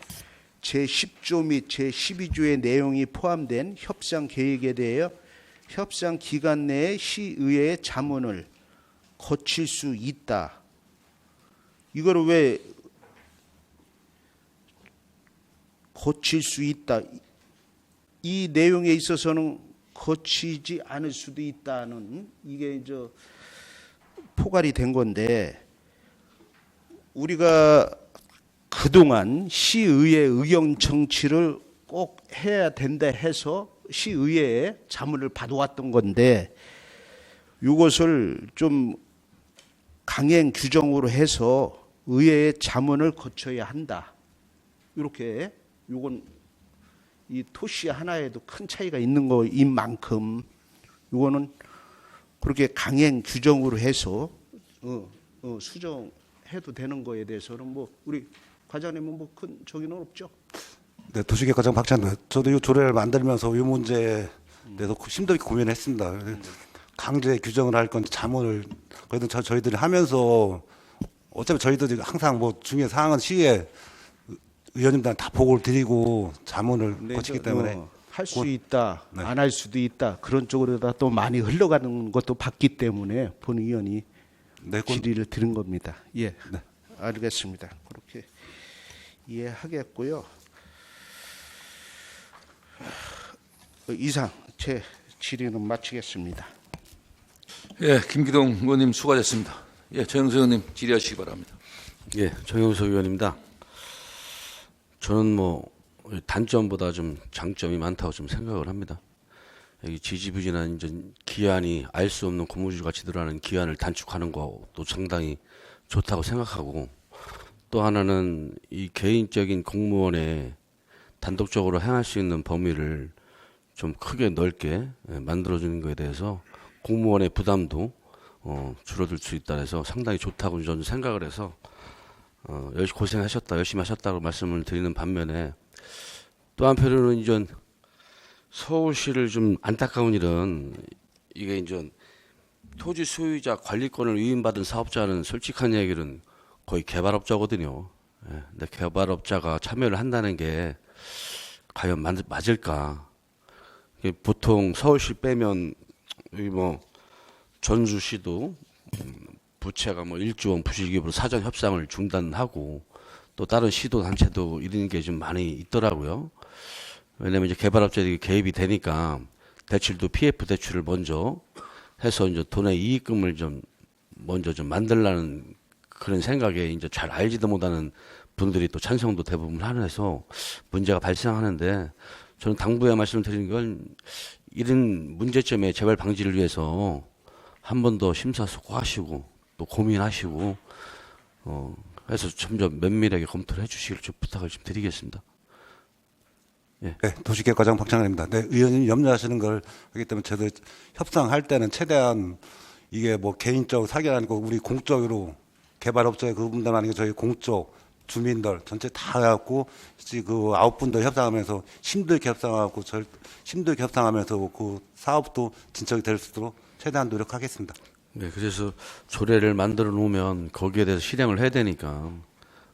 [SPEAKER 9] 제10조 및 제12조의 내용이 포함된 협상 계획에 대하여 협상 기간 내에 시의회의 자문을 거칠 수 있다. 이거를 왜 거칠 수 있다? 이 내용에 있어서는 거치지 않을 수도 있다는 이게 이제 포괄이 된 건데 우리가 그동안 시의회 의견 청취를 꼭 해야 된다 해서 시의회에 자문을 받아왔던 건데 이것을 좀 강행 규정으로 해서 의회의 자문을 거쳐야 한다. 이렇게 이건 이 토시 하나에도 큰 차이가 있는 거인 만큼 이거는 그렇게 강행 규정으로 해서 수정해도 되는 거에 대해서는 뭐 우리 과장님은 뭐 큰 저기는 없죠.
[SPEAKER 8] 네, 도시계획과장 박찬근. 저도 이 조례를 만들면서 이 문제에 대해서 심도 있게 고민했습니다. 강제 규정을 할 건지 자문을 그래도 저희들이 하면서 어차피 저희들이 항상 뭐 중요한 사항은 시에 의원님들한테 다 보고를 드리고 자문을 거치기 때문에
[SPEAKER 9] 할 수 있다,
[SPEAKER 8] 네.
[SPEAKER 9] 안 할 수도 있다 그런 쪽으로다 또 많이 흘러가는 것도 봤기 때문에 본 의원이
[SPEAKER 8] 네,
[SPEAKER 9] 질의를 드린 겁니다. 예,
[SPEAKER 8] 네.
[SPEAKER 9] 알겠습니다. 그렇게 이해하겠고요. 이상 제 질의는 마치겠습니다.
[SPEAKER 1] 예, 김기동 의원님 수고하셨습니다. 예, 정영석 의원님 질의하시기 바랍니다.
[SPEAKER 10] 예, 정영석 의원입니다. 저는 뭐 단점보다 좀 장점이 많다고 좀 생각을 합니다. 여기 지지부진한 이제 기한이 알 수 없는 고무줄 같이 드러나는 기한을 단축하는 것도 상당히 좋다고 생각하고 또 하나는 이 개인적인 공무원의 단독적으로 행할 수 있는 범위를 좀 크게 넓게 만들어주는 것에 대해서 공무원의 부담도 줄어들 수 있다 해서 상당히 좋다고 저는 생각을 해서 고생하셨다, 열심히 하셨다고 말씀을 드리는 반면에 또 한편으로는 이제 서울시를 좀 안타까운 일은 이게 이제 토지 소유자 관리권을 위임받은 사업자는 솔직한 얘기는 거의 개발업자거든요. 예, 근데 개발업자가 참여를 한다는 게 과연 맞을까? 보통 서울시 빼면 여기 뭐 전주시도 부채가 뭐 1조 원 부실기업으로 사전 협상을 중단하고 또 다른 시도 단체도 이런 게 좀 많이 있더라고요. 왜냐면 이제 개발업자들이 개입이 되니까 대출도 PF 대출을 먼저 해서 이제 돈의 이익금을 좀 먼저 좀 만들라는 그런 생각에 이제 잘 알지도 못하는 분들이 또 찬성도 대부분 하면서 문제가 발생하는데, 저는 당부에 말씀드리는 건 이런 문제점의 재발 방지를 위해서 한 번 더 심사숙고하시고 또 고민하시고 해서 점점 면밀하게 검토를 해주시길 좀 부탁을 좀 드리겠습니다. 예.
[SPEAKER 8] 네, 도시계획과장 박창근입니다. 네, 의원님 염려하시는 걸 하기 때문에 저도 협상할 때는 최대한 이게 뭐 개인적 사견 아니고 우리 공적으로 개발업자의 그 부분만 아니고 저희 공적 주민들 전체 다 해갖고 그 9분도 협상하면서 힘들게 협상하면서 그 사업도 진척이 될 수 있도록 최대한 노력하겠습니다.
[SPEAKER 10] 네, 그래서 조례를 만들어 놓으면 거기에 대해서 실행을 해야 되니까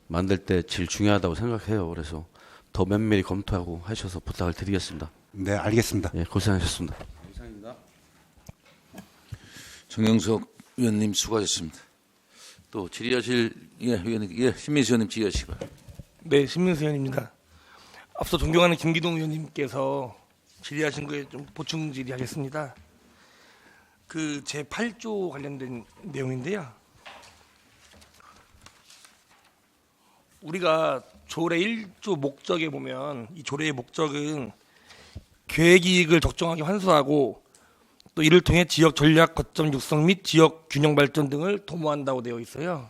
[SPEAKER 10] 만들 때 제일 중요하다고 생각해요. 그래서 더 면밀히 검토하고 하셔서 부탁을 드리겠습니다.
[SPEAKER 8] 네, 알겠습니다.
[SPEAKER 10] 예, 고생하셨습니다.
[SPEAKER 1] 정영석 의원님 수고하셨습니다. 또 질의하실 의원님, 신민수 의원님 질의하시기 바랍니다.
[SPEAKER 2] 네, 신민수 의원입니다. 앞서 존경하는 김기동 의원님께서 질의하신 거에 좀 보충 질의하겠습니다. 그 제8조 관련된 내용인데요. 우리가 조례 1조 목적에 보면 이 조례의 목적은 계획이익을 적정하게 환수하고 또 이를 통해 지역 전략 거점 육성 및 지역 균형 발전 등을 도모한다고 되어 있어요.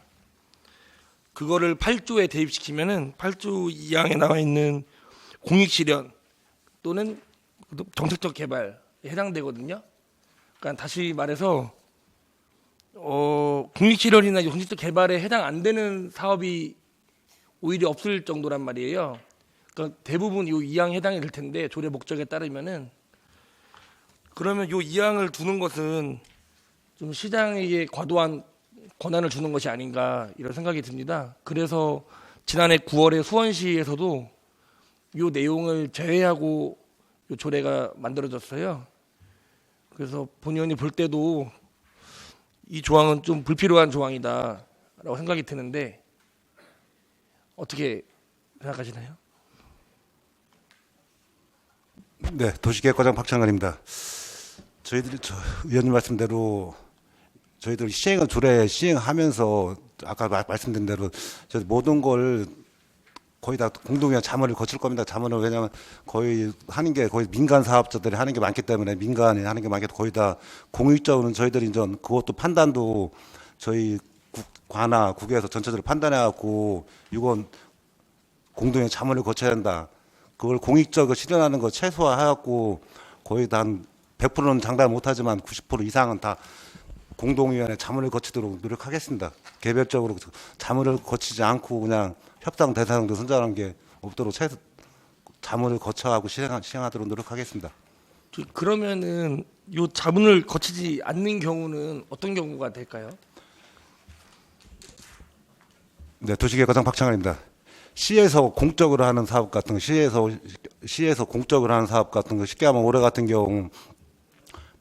[SPEAKER 2] 그거를 8조에 대입시키면은 8조 2항에 나와 있는 공익 실현 또는 정책적 개발에 해당되거든요. 그러니까 다시 말해서 공익 실현이나 정책적 개발에 해당 안 되는 사업이 오히려 없을 정도란 말이에요. 그러니까 대부분 이 2항에 해당이 될 텐데 조례 목적에 따르면은, 그러면 이 2항을 두는 것은 좀 시장에게 과도한 권한을 주는 것이 아닌가 이런 생각이 듭니다. 그래서 지난해 9월에 수원시에서도 이 내용을 제외하고 이 조례가 만들어졌어요. 그래서 본 의원이 볼 때도 이 조항은 좀 불필요한 조항이다라고 생각이 드는데 어떻게 생각하시나요?
[SPEAKER 8] 네, 도시계획과장 박창근입니다. 저희들이 의원님 말씀대로 저희들 조례 시행하면서 아까 말씀드린 대로 저희 모든 걸 거의 다 공동의원 자문을 거칠 겁니다. 자문을, 왜냐하면 거의 하는 게 거의 민간 사업자들이 하는 게 많기 때문에, 민간이 하는 게 많기 때문에 거의 다 공익적으로는 저희들이 이제 그것도 판단도 저희 관나 국에서 전체적으로 판단해갖고 이건 공동의원 자문을 거쳐야 한다. 그걸 공익적으로 실현하는 거 최소화해갖고 거의 다 한 100%는 장담 못하지만 90% 이상은 다 공동위원회 자문을 거치도록 노력하겠습니다. 개별적으로 자문을 거치지 않고 그냥 협상 대상도 선정하는 게 없도록 최소 자문을 거쳐하고 시행하도록 노력하겠습니다.
[SPEAKER 2] 그러면은 이 자문을 거치지 않는 경우는 어떤 경우가 될까요?
[SPEAKER 8] 네, 도시계획과장 박창환입니다. 시에서 공적으로 하는 사업 같은 거, 시에서 공적으로 하는 사업 같은 거, 쉽게 하면 올해 같은 경우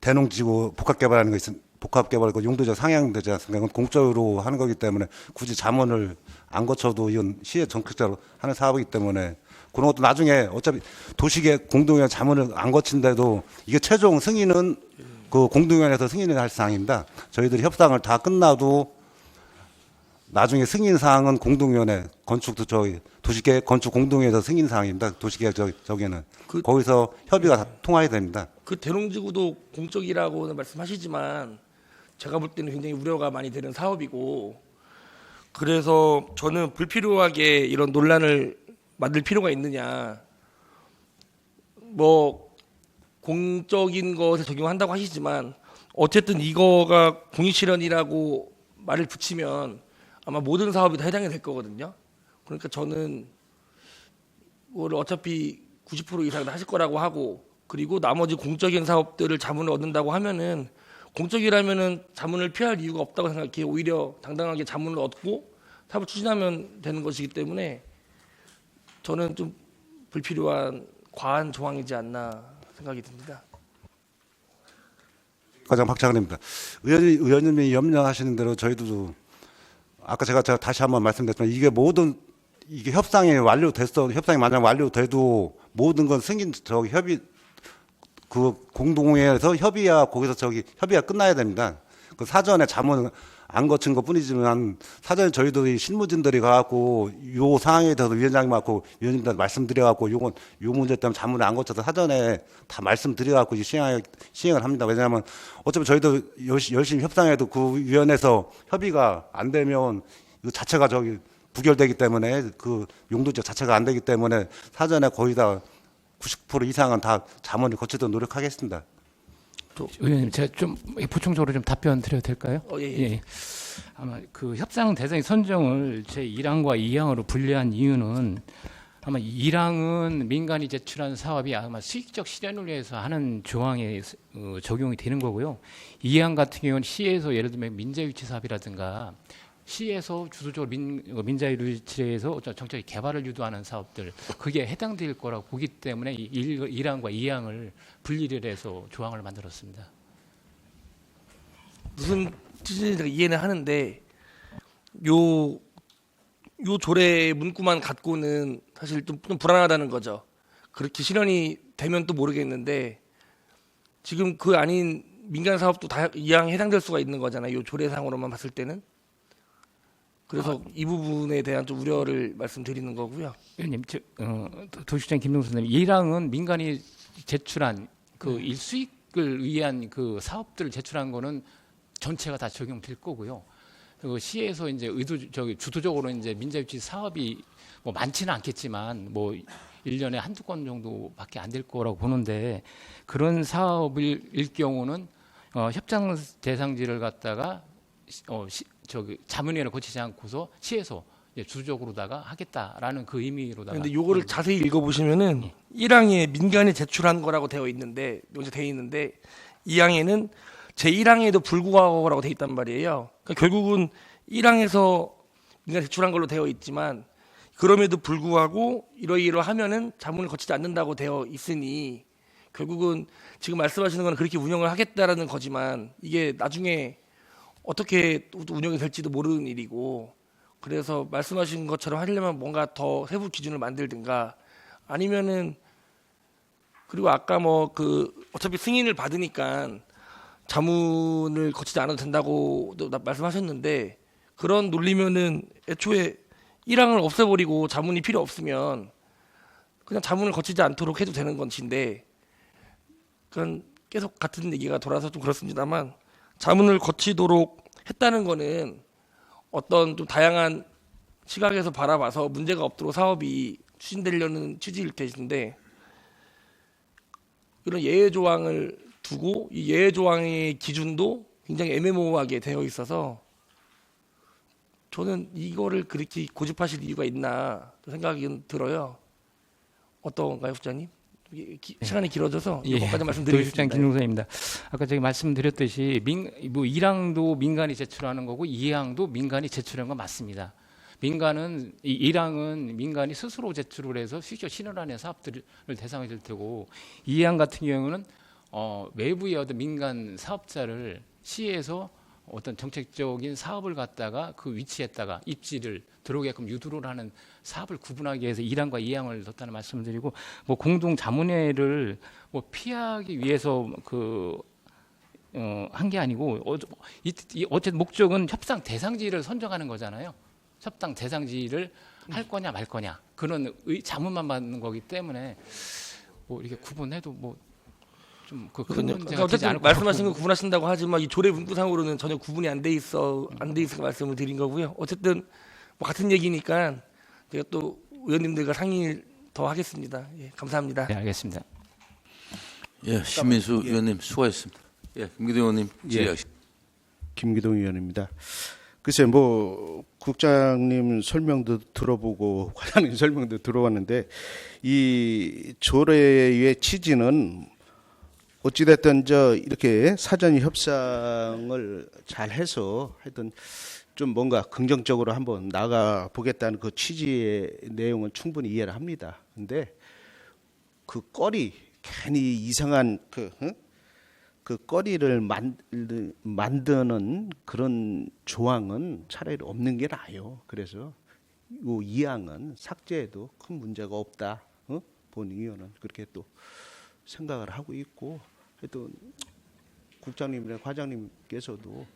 [SPEAKER 8] 대농지구 복합개발하는 거 있으면 복합개발 그 용도적 상향되지 않습니까? 이건 공적으로 하는 거기 때문에 굳이 자문을 안 거쳐도 이건 시의 전격적으로 하는 사업이기 때문에 그런 것도 나중에 어차피 도시계획 공동위원 자문을 안 거친데도 이게 최종 승인은 그 공동위원회에서 승인을 할 사항입니다. 저희들이 협상을 다 끝나도 나중에 승인 사항은 공동위원회 건축도 저희 도시계획 건축 공동위에서 승인 사항입니다. 도시계획 저기는 거기서 협의가 다 통화해야 됩니다.
[SPEAKER 2] 그 대농지구도 공적이라고는 말씀하시지만 제가 볼 때는 굉장히 우려가 많이 되는 사업이고, 그래서 저는 불필요하게 이런 논란을 만들 필요가 있느냐. 뭐 공적인 것에 적용한다고 하시지만 어쨌든 이거가 공익실현이라고 말을 붙이면 아마 모든 사업이 다 해당이 될 거거든요. 그러니까 저는 이거를 어차피 90% 이상 다 하실 거라고 하고, 그리고 나머지 공적인 사업들을 자문을 얻는다고 하면은 공적이라면은 자문을 피할 이유가 없다고 생각해요. 오히려 당당하게 자문을 얻고 사업을 추진하면 되는 것이기 때문에 저는 좀 불필요한 과한 조항이지 않나 생각이 듭니다.
[SPEAKER 8] 과장 박창근입니다. 의원님이 염려하시는 대로 저희도 아까 제가 다시 한번 말씀드렸지만 이게 협상이 만약 완료돼도 모든 건 승인 협의 그 공동회에서 협의가 끝나야 됩니다. 그 사전에 자문 안 거친 것 뿐이지만 사전에 저희들이 실무진들이 가갖고 요 상황에 대해서 위원장님하고 위원님들 말씀드려갖고 요 문제 때문에 자문을 안 거쳐서 사전에 다 말씀드려갖고 시행을 합니다. 왜냐하면 어차피 저희도 열심히 협상해도 그 위원회에서 협의가 안 되면 그 자체가 부결되기 때문에 그 용도적 자체가 안 되기 때문에 사전에 거의 다 90% 이상은 다 자문을 거치도록 노력하겠습니다.
[SPEAKER 3] 의원님, 제가 좀 보충적으로 좀 답변 드려도 될까요?
[SPEAKER 2] 예.
[SPEAKER 3] 아마 그 협상 대상 선정을 제1항과 2항으로 분리한 이유는 아마 1항은 민간이 제출한 사업이 아마 수익적 실현을 위해서 하는 조항에 적용이 되는 거고요. 2항 같은 경우는 시에서 예를 들면 민자유치 사업이라든가 시에서 주도적으로 민자유치에서 정책 개발을 유도하는 사업들 그게 해당될 거라고 보기 때문에 1항과 2항을 분리를 해서 조항을 만들었습니다.
[SPEAKER 2] 무슨 취지인지 이해는 하는데 요 조례 문구만 갖고는 사실 좀 불안하다는 거죠. 그렇게 실현이 되면 또 모르겠는데 지금 그 아닌 민간 사업도 다 2항에 해당될 수가 있는 거잖아요. 요 조례상으로만 봤을 때는. 그래서 이 부분에 대한 좀 우려를 말씀드리는 거고요.
[SPEAKER 3] 의원님, 도시장 김동수 선생님, 1항은 민간이 제출한 그 일수익을 위한 그 사업들을 제출한 거는 전체가 다 적용될 거고요. 그리고 시에서 이제 주도적으로 이제 민자유치 사업이 뭐 많지는 않겠지만 뭐 1년에 한두 건 정도밖에 안 될 거라고 보는데 그런 사업일 경우는 협상 대상지를 갖다가 자문위원회를 거치지 않고서 시에서 주도적으로다가 하겠다라는 그 의미로다가.
[SPEAKER 2] 그런데 요거를 자세히 읽어보시면은 1항에 민간이 제출한 거라고 되어 있는데 명시되어 있는데 2항에는 제1항에도 불구하고라고 되어 있단 말이에요. 그러니까 결국은 1항에서 민간이 제출한 걸로 되어 있지만 그럼에도 불구하고 이러이러하면은 자문을 거치지 않는다고 되어 있으니 결국은 지금 말씀하시는 건 그렇게 운영을 하겠다라는 거지만 이게 나중에 어떻게 운영이 될지도 모르는 일이고 그래서 말씀하신 것처럼 하려면 뭔가 더 세부 기준을 만들든가 아니면은 그리고 아까 뭐 어차피 승인을 받으니까 자문을 거치지 않아도 된다고 말씀하셨는데 그런 논리면은 애초에 1항을 없애버리고 자문이 필요 없으면 그냥 자문을 거치지 않도록 해도 되는 것인데 그건 계속 같은 얘기가 돌아서 좀 그렇습니다만 자문을 거치도록 했다는 거는 어떤 좀 다양한 시각에서 바라봐서 문제가 없도록 사업이 추진되려는 취지일 것인데 이런 예외 조항을 두고 이 예외 조항의 기준도 굉장히 애매모호하게 되어 있어서 저는 이거를 그렇게 고집하실 이유가 있나 생각이 들어요. 어떤가요, 국장님? 시간이 길어져서 이것까지 말씀드리겠습니다.
[SPEAKER 3] 도시장 김동선입니다. 아까 제가 말씀드렸듯이 1항도 민간이 제출하는 거고 2항도 민간이 제출하는 건 맞습니다. 민간은 1항은 민간이 스스로 제출을 해서 수익적 실현하는 사업들을 대상이 될 테고 2항 같은 경우는 외부의 어떤 민간 사업자를 시에서 어떤 정책적인 사업을 갖다가 그 위치에다가 입지를 들어오게끔 유도를 하는 사업을 구분하기 위해서 1항과 2항을 뒀다는 말씀을 드리고 뭐 공동 자문회를 뭐 피하기 위해서 한 게 아니고 어쨌든 목적은 협상 대상지를 선정하는 거잖아요. 협상 대상지를 할 거냐 말 거냐 그런 자문만 받는 거기 때문에 뭐 이렇게 구분해도 뭐 좀 큰 문제가 되지 않을 것
[SPEAKER 2] 말씀하신 거 구분하신다고 하지만 이 조례 문구상으로는 전혀 구분이 안 돼 있어서 말씀을 드린 거고요. 어쨌든 뭐 같은 얘기니까 제가 또 의원님들과 상의를 더 하겠습니다. 예, 감사합니다.
[SPEAKER 3] 네, 알겠습니다.
[SPEAKER 1] 예, 신민수 의원님 수고하셨습니다. 예, 김기동 의원님 질의하시죠.
[SPEAKER 9] 김기동 의원입니다. 글쎄 뭐 국장님 설명도 들어보고 과장님 설명도 들어봤는데 이 조례의 취지는 어찌됐든 이렇게 사전 협상을 잘 해서 하여튼 좀 뭔가 긍정적으로 한번 나가 보겠다는 그 취지의 내용은 충분히 이해를 합니다. 근데 그 괜히 이상한 그 거리를 만드는 그런 조항은 차라리 없는 게 나아요. 그래서 요 2항은 삭제해도 큰 문제가 없다. 본의원은 그렇게 또 생각을 하고 있고, 또 국장님이나 과장님께서도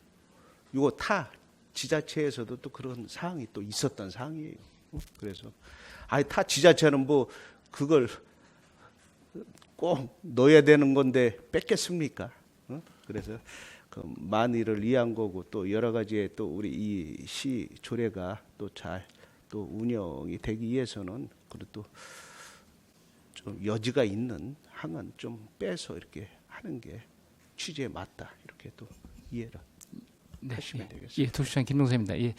[SPEAKER 9] 이거 타 지자체에서도 또 그런 사항이 또 있었던 사항이에요. 그래서 타 지자체는 뭐 그걸 꼭 넣어야 되는 건데 뺏겠습니까? 그래서 그 만일을 위한 거고, 또 여러 가지의 또 우리 이 시 조례가 또 잘 또 운영이 되기 위해서는 그래도 좀 여지가 있는 항은 좀 빼서 이렇게 하는 게 취지에 맞다, 이렇게 또 이해를 하시면 되겠습니다.
[SPEAKER 3] 예, 도시장 김동세입니다. 예.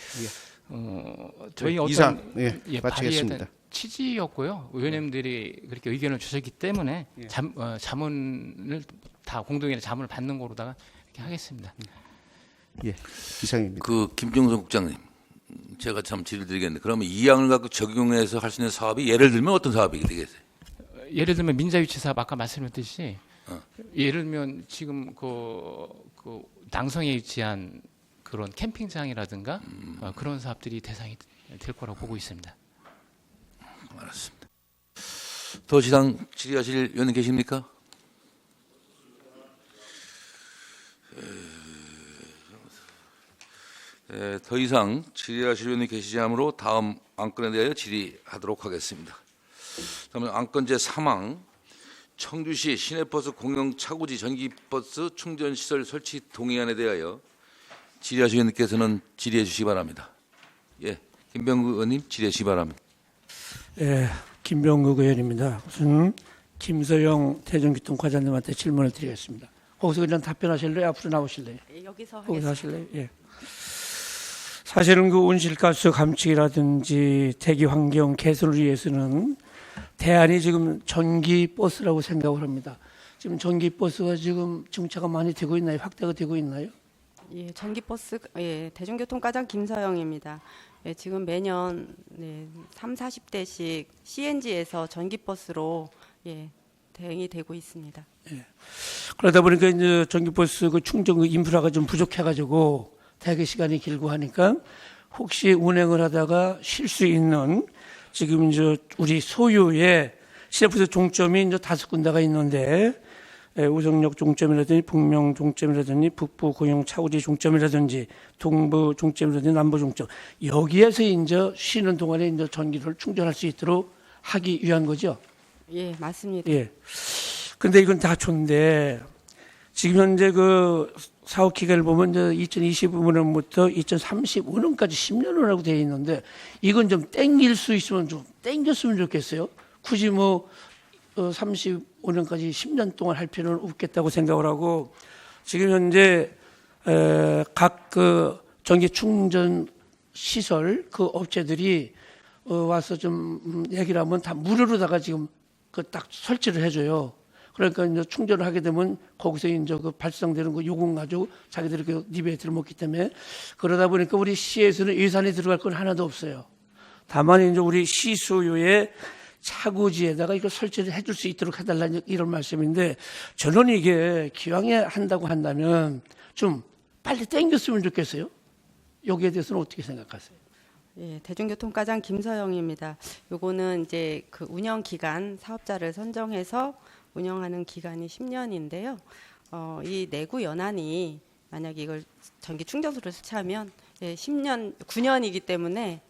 [SPEAKER 3] 저희
[SPEAKER 9] 네,
[SPEAKER 3] 어떤
[SPEAKER 9] 이상
[SPEAKER 3] 발의했던
[SPEAKER 9] 마치겠습니다.
[SPEAKER 3] 취지였고요. 의원님들이 그렇게 의견을 주셨기 때문에 자문을 다 공동의 자문을 받는 거로다가 이렇게 하겠습니다.
[SPEAKER 9] 예, 이상입니다.
[SPEAKER 1] 그 김종선 국장님, 제가 참 질의를 드리겠는데, 그러면 2항을 갖고 적용해서 할 수 있는 사업이 예를 들면 어떤 사업이 되겠어요?
[SPEAKER 3] 예를 들면 민자유치 사업 아까 말씀드렸듯이 예를 들면 지금 그 낭성에 위치한 그런 캠핑장이라든가 그런 사업들이 대상이 될 거라고 보고 있습니다.
[SPEAKER 1] 알았습니다. 더 이상 질의하실 의원님 계십니까? 더 이상 질의하실 의원님 계시지 않으므로 다음 안건에 대하여 질의하도록 하겠습니다. 다음은 안건 제3항 청주시 시내버스 공영 차고지 전기버스 충전시설 설치 동의안에 대하여 질의하실 의원님께서는 질의해 주시기 바랍니다. 예, 김병구 의원님 질의해 주시기 바랍니다.
[SPEAKER 11] 예, 김병국 의원입니다. 우선 김서영 대전교통과장님한테 질문을 드리겠습니다. 거기서 그냥 답변하실래요? 앞으로 나오실래요?
[SPEAKER 12] 여기서
[SPEAKER 11] 거기서 하실래요? 예. 사실은 그 온실가스 감축이라든지 대기 환경 개선을 위해서는 대안이 지금 전기버스라고 생각을 합니다. 지금 전기버스가 지금 증차가 많이 되고 있나요? 확대가 되고 있나요?
[SPEAKER 12] 예, 전기버스 대중교통과장 김서영입니다. 예, 지금 매년 3, 40대씩 CNG에서 전기버스로 대응이 되고 있습니다.
[SPEAKER 11] 예. 그러다 보니까 이제 전기버스 그 충전 그 인프라가 좀 부족해가지고 대기 시간이 길고 하니까 혹시 운행을 하다가 쉴 수 있는 지금 이제 우리 소유의 시내버스 종점이 이제 5군데가 있는데 우정역 종점이라든지 북명 종점이라든지 북부 고용 차고지 종점이라든지 동부 종점이라든지 남부 종점 여기에서 이제 쉬는 동안에 이제 전기를 충전할 수 있도록 하기 위한 거죠.
[SPEAKER 12] 예, 맞습니다.
[SPEAKER 11] 예. 근데 이건 다 좋은데 지금 현재 그 사업 기간을 보면 이제 2025년부터 2035년까지 10년이라고 되어 있는데 이건 좀 땡길 수 있으면 좀 땡겼으면 좋겠어요. 굳이 뭐 35년까지 10년 동안 할 필요는 없겠다고 생각을 하고 지금 현재 각 그 전기 충전 시설 그 업체들이 와서 좀 얘기를 하면 다 무료로다가 지금 그 딱 설치를 해줘요. 그러니까 이제 충전을 하게 되면 거기서 이제 그 발생되는 그 요금 가지고 자기들이 그 리베이트를 먹기 때문에 그러다 보니까 우리 시에서는 예산이 들어갈 건 하나도 없어요. 다만 이제 우리 시 소유의 차고지에다가 이거 설치를 해줄 수 있도록 해달라는 이런 말씀인데 저는 이게 기왕에 한다고 한다면 좀 빨리 땡겼으면 좋겠어요. 여기에 대해서는 어떻게 생각하세요?
[SPEAKER 12] 예, 대중교통과장 김서영입니다. 요거는 이제 그 운영 기간 사업자를 선정해서 운영하는 기간이 10년인데요. 이 내구 연한이 만약에 이걸 전기 충전소를 설치하면 9년이기 때문에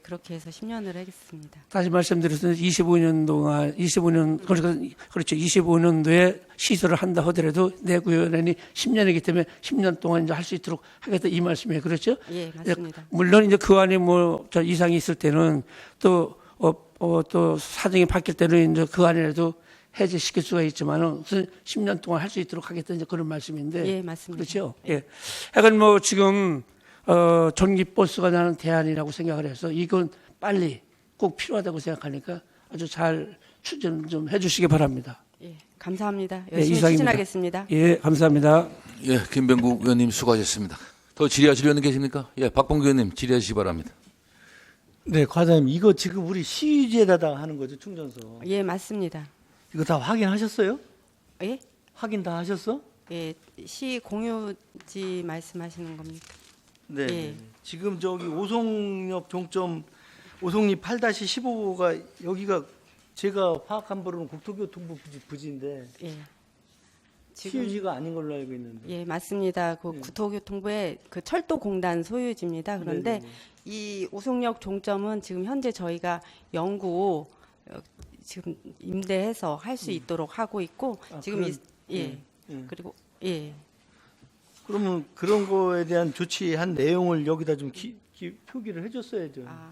[SPEAKER 12] 그렇게 해서 10년을 하겠습니다.
[SPEAKER 11] 다시 말씀드려서 25년 동안 25년도에 시설을 한다 하더라도 내구 연한이 10년이기 때문에 10년 동안 이제 할 수 있도록 하겠다 이 말씀이에요. 그렇죠?
[SPEAKER 12] 예, 맞습니다.
[SPEAKER 11] 물론 이제 그 안에 뭐 이상이 있을 때는 또 사정이 바뀔 때는 이제 그 안에라도 해제시킬 수가 있지만은 10년 동안 할 수 있도록 하겠다 이제 그런 말씀인데.
[SPEAKER 12] 예, 맞습니다.
[SPEAKER 11] 그렇죠. 예. 하여간 뭐 지금 전기버스가 나는 대안이라고 생각을 해서 이건 빨리 꼭 필요하다고 생각하니까 아주 잘 추진 좀 해주시기 바랍니다.
[SPEAKER 12] 예, 감사합니다.
[SPEAKER 11] 예,
[SPEAKER 12] 열심히
[SPEAKER 11] 이상입니다.
[SPEAKER 12] 추진하겠습니다.
[SPEAKER 11] 예, 감사합니다.
[SPEAKER 1] 예, 김병국 의원님 수고하셨습니다. 더 질의하실 의원님 계십니까? 예, 박봉규 의원님 질의하시기 바랍니다.
[SPEAKER 6] 네, 과장님 이거 지금 우리 시위지에다가 하는 거죠 충전소.
[SPEAKER 12] 예, 맞습니다.
[SPEAKER 6] 이거 다 확인하셨어요?
[SPEAKER 12] 예?
[SPEAKER 6] 확인 다 하셨어?
[SPEAKER 12] 예, 시 공유지 말씀하시는 겁니까?
[SPEAKER 6] 네.
[SPEAKER 12] 예.
[SPEAKER 6] 지금 저기 오송역 종점 오송리 8-15가 여기가 제가 파악한 바로는 국토교통부 부지인데
[SPEAKER 12] 예.
[SPEAKER 6] 시유지가 아닌 걸로 알고 있는데.
[SPEAKER 12] 예, 맞습니다. 그
[SPEAKER 6] 네.
[SPEAKER 12] 국토교통부의 그 철도공단 소유지입니다. 그런데
[SPEAKER 6] 네네네.
[SPEAKER 12] 이 오송역 종점은 지금 현재 저희가 영구 지금 임대해서 할 수 있도록 하고 있고
[SPEAKER 6] 아,
[SPEAKER 12] 지금
[SPEAKER 6] 그런-
[SPEAKER 12] 예.
[SPEAKER 6] 예.
[SPEAKER 12] 그리고 예.
[SPEAKER 6] 그러면 그런 거에 대한 조치한 내용을 여기다 좀 표기를 해줬어야죠.
[SPEAKER 12] 아,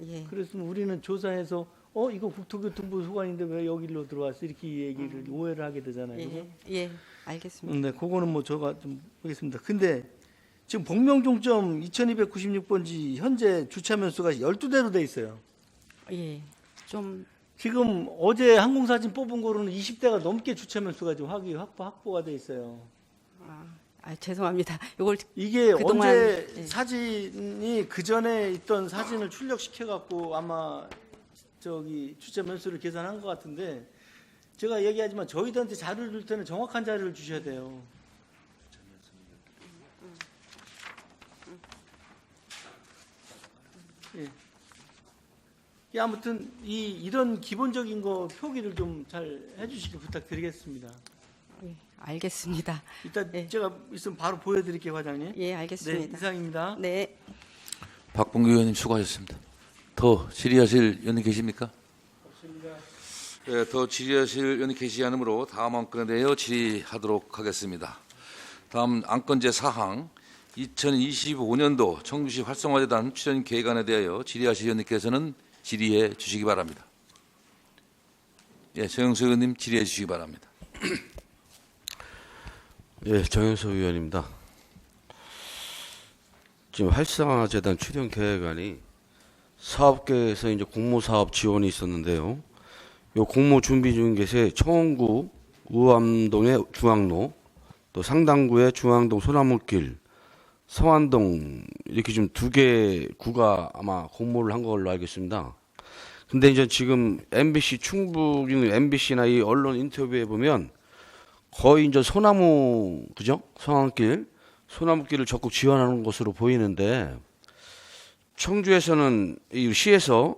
[SPEAKER 12] 예.
[SPEAKER 6] 그랬으면 우리는 조사해서 이거 국토교통부 소관인데 왜 여기로 들어왔어 이렇게 얘기를 오해를 하게 되잖아요.
[SPEAKER 12] 예.
[SPEAKER 6] 그죠?
[SPEAKER 12] 예. 알겠습니다.
[SPEAKER 6] 네, 그거는 뭐 제가 좀 보겠습니다. 근데 지금 복명종점 2296번지 현재 주차 면수가 12대로 돼 있어요.
[SPEAKER 12] 예. 좀
[SPEAKER 6] 지금 어제 항공사진 뽑은 거로는 20대가 넘게 주차 면수가 지금 확보가 돼 있어요.
[SPEAKER 12] 죄송합니다. 이걸
[SPEAKER 6] 이게
[SPEAKER 12] 그동안-
[SPEAKER 6] 언제
[SPEAKER 12] 예.
[SPEAKER 6] 사진이 그 전에 있던 사진을 출력시켜 갖고 아마 저기 주차 면수를 계산한 것 같은데 제가 얘기하지만 저희들한테 자료를 줄 때는 정확한 자료를 주셔야 돼요. 예. 아무튼 이런 기본적인 거 표기를 좀 잘 해주시길 부탁드리겠습니다.
[SPEAKER 12] 예, 알겠습니다.
[SPEAKER 6] 일단
[SPEAKER 12] 예.
[SPEAKER 6] 제가 있으면 바로 보여드릴게요, 과장님.
[SPEAKER 12] 예,
[SPEAKER 6] 네,
[SPEAKER 12] 알겠습니다.
[SPEAKER 6] 이상입니다.
[SPEAKER 12] 네.
[SPEAKER 1] 박봉규 의원님 수고하셨습니다. 더 질의하실 의원님 계십니까? 네, 더 질의하실 의원님 계시지 않으므로 다음 안건에 대하여 질의하도록 하겠습니다. 다음 안건 제4항 2025년도 청주시 활성화재단 출연 계획안에 대하여 질의하실 의원님께서는 질의해 주시기 바랍니다. 예, 정영수 의원님 질의해 주시기 바랍니다.
[SPEAKER 10] 예, 정영석 의원입니다. 지금 활성화재단 출연 계획안이 사업계에서 이제 공모사업 지원이 있었는데요. 요 공모 준비 중인 곳에 청원구 우암동의 중앙로, 또 상당구의 중앙동 소나무길, 성안동 이렇게 좀 2개 구가 아마 공모를 한 걸로 알고 있습니다. 근데 이제 지금 MBC 충북이나 MBC나 이 언론 인터뷰에 보면 거의 이제 소나무 그죠? 성안길, 소나무길을 적극 지원하는 것으로 보이는데 청주에서는 이 시에서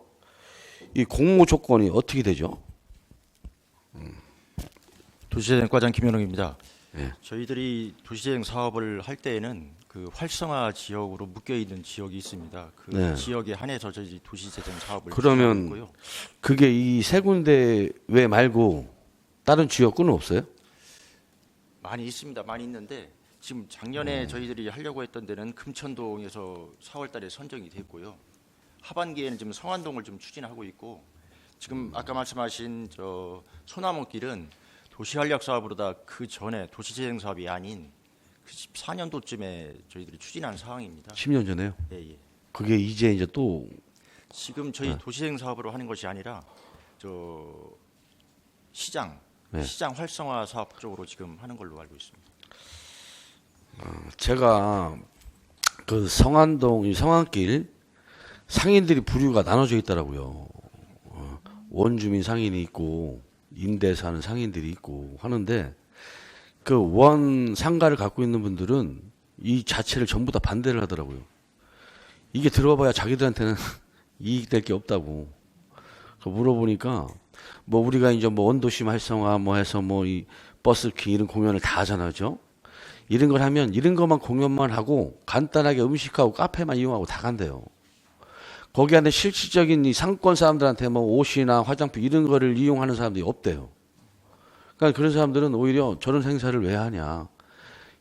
[SPEAKER 10] 이 공모 조건이 어떻게 되죠?
[SPEAKER 13] 도시재생 과장 김현웅입니다.
[SPEAKER 10] 예.
[SPEAKER 13] 저희들이 도시재생 사업을 할 때에는 그 활성화 지역으로 묶여 있는 지역이 있습니다. 그
[SPEAKER 10] 네.
[SPEAKER 13] 지역에 한해서 저희 도시재생 사업을
[SPEAKER 10] 그러면
[SPEAKER 13] 진행하고 있고요.
[SPEAKER 10] 그게 이 세 군데 외 말고 다른 지역구는 없어요?
[SPEAKER 13] 많이 있습니다. 많이 있는데 지금 작년에 저희들이 하려고 했던 데는 금천동에서 4월달에 선정이 됐고요. 하반기에는 지금 성안동을 좀 추진하고 있고 지금 아까 말씀하신 저 소나무길은 도시활력 사업으로다 그 전에 도시재생 사업이 아닌 그 14년도쯤에 저희들이 추진한 사항입니다.
[SPEAKER 10] 10년 전에요?
[SPEAKER 13] 예, 예.
[SPEAKER 10] 그게 이제 또
[SPEAKER 13] 지금 저희
[SPEAKER 10] 네.
[SPEAKER 13] 도시재생 사업으로 하는 것이 아니라 저 시장
[SPEAKER 10] 네.
[SPEAKER 13] 시장 활성화 사업 쪽으로 지금 하는 걸로 알고 있습니다.
[SPEAKER 10] 제가 그 성안동 이 성안길 상인들이 부류가 나눠져 있더라고요. 원주민 상인이 있고 임대 사는 상인들이 있고 하는데 그 원 상가를 갖고 있는 분들은 이 자체를 전부 다 반대를 하더라고요. 이게 들어봐야 자기들한테는 이익될 게 없다고. 물어보니까 뭐 우리가 이제 뭐 원도심 활성화 뭐 해서 뭐 이 버스킹 이런 공연을 다 하잖아요. 이런 걸 하면 이런 것만 공연만 하고 간단하게 음식하고 카페만 이용하고 다 간대요. 거기 안에 실질적인 이 상권 사람들한테 뭐 옷이나 화장품 이런 거를 이용하는 사람들이 없대요. 그러니까 그런 사람들은 오히려 저런 행사를 왜 하냐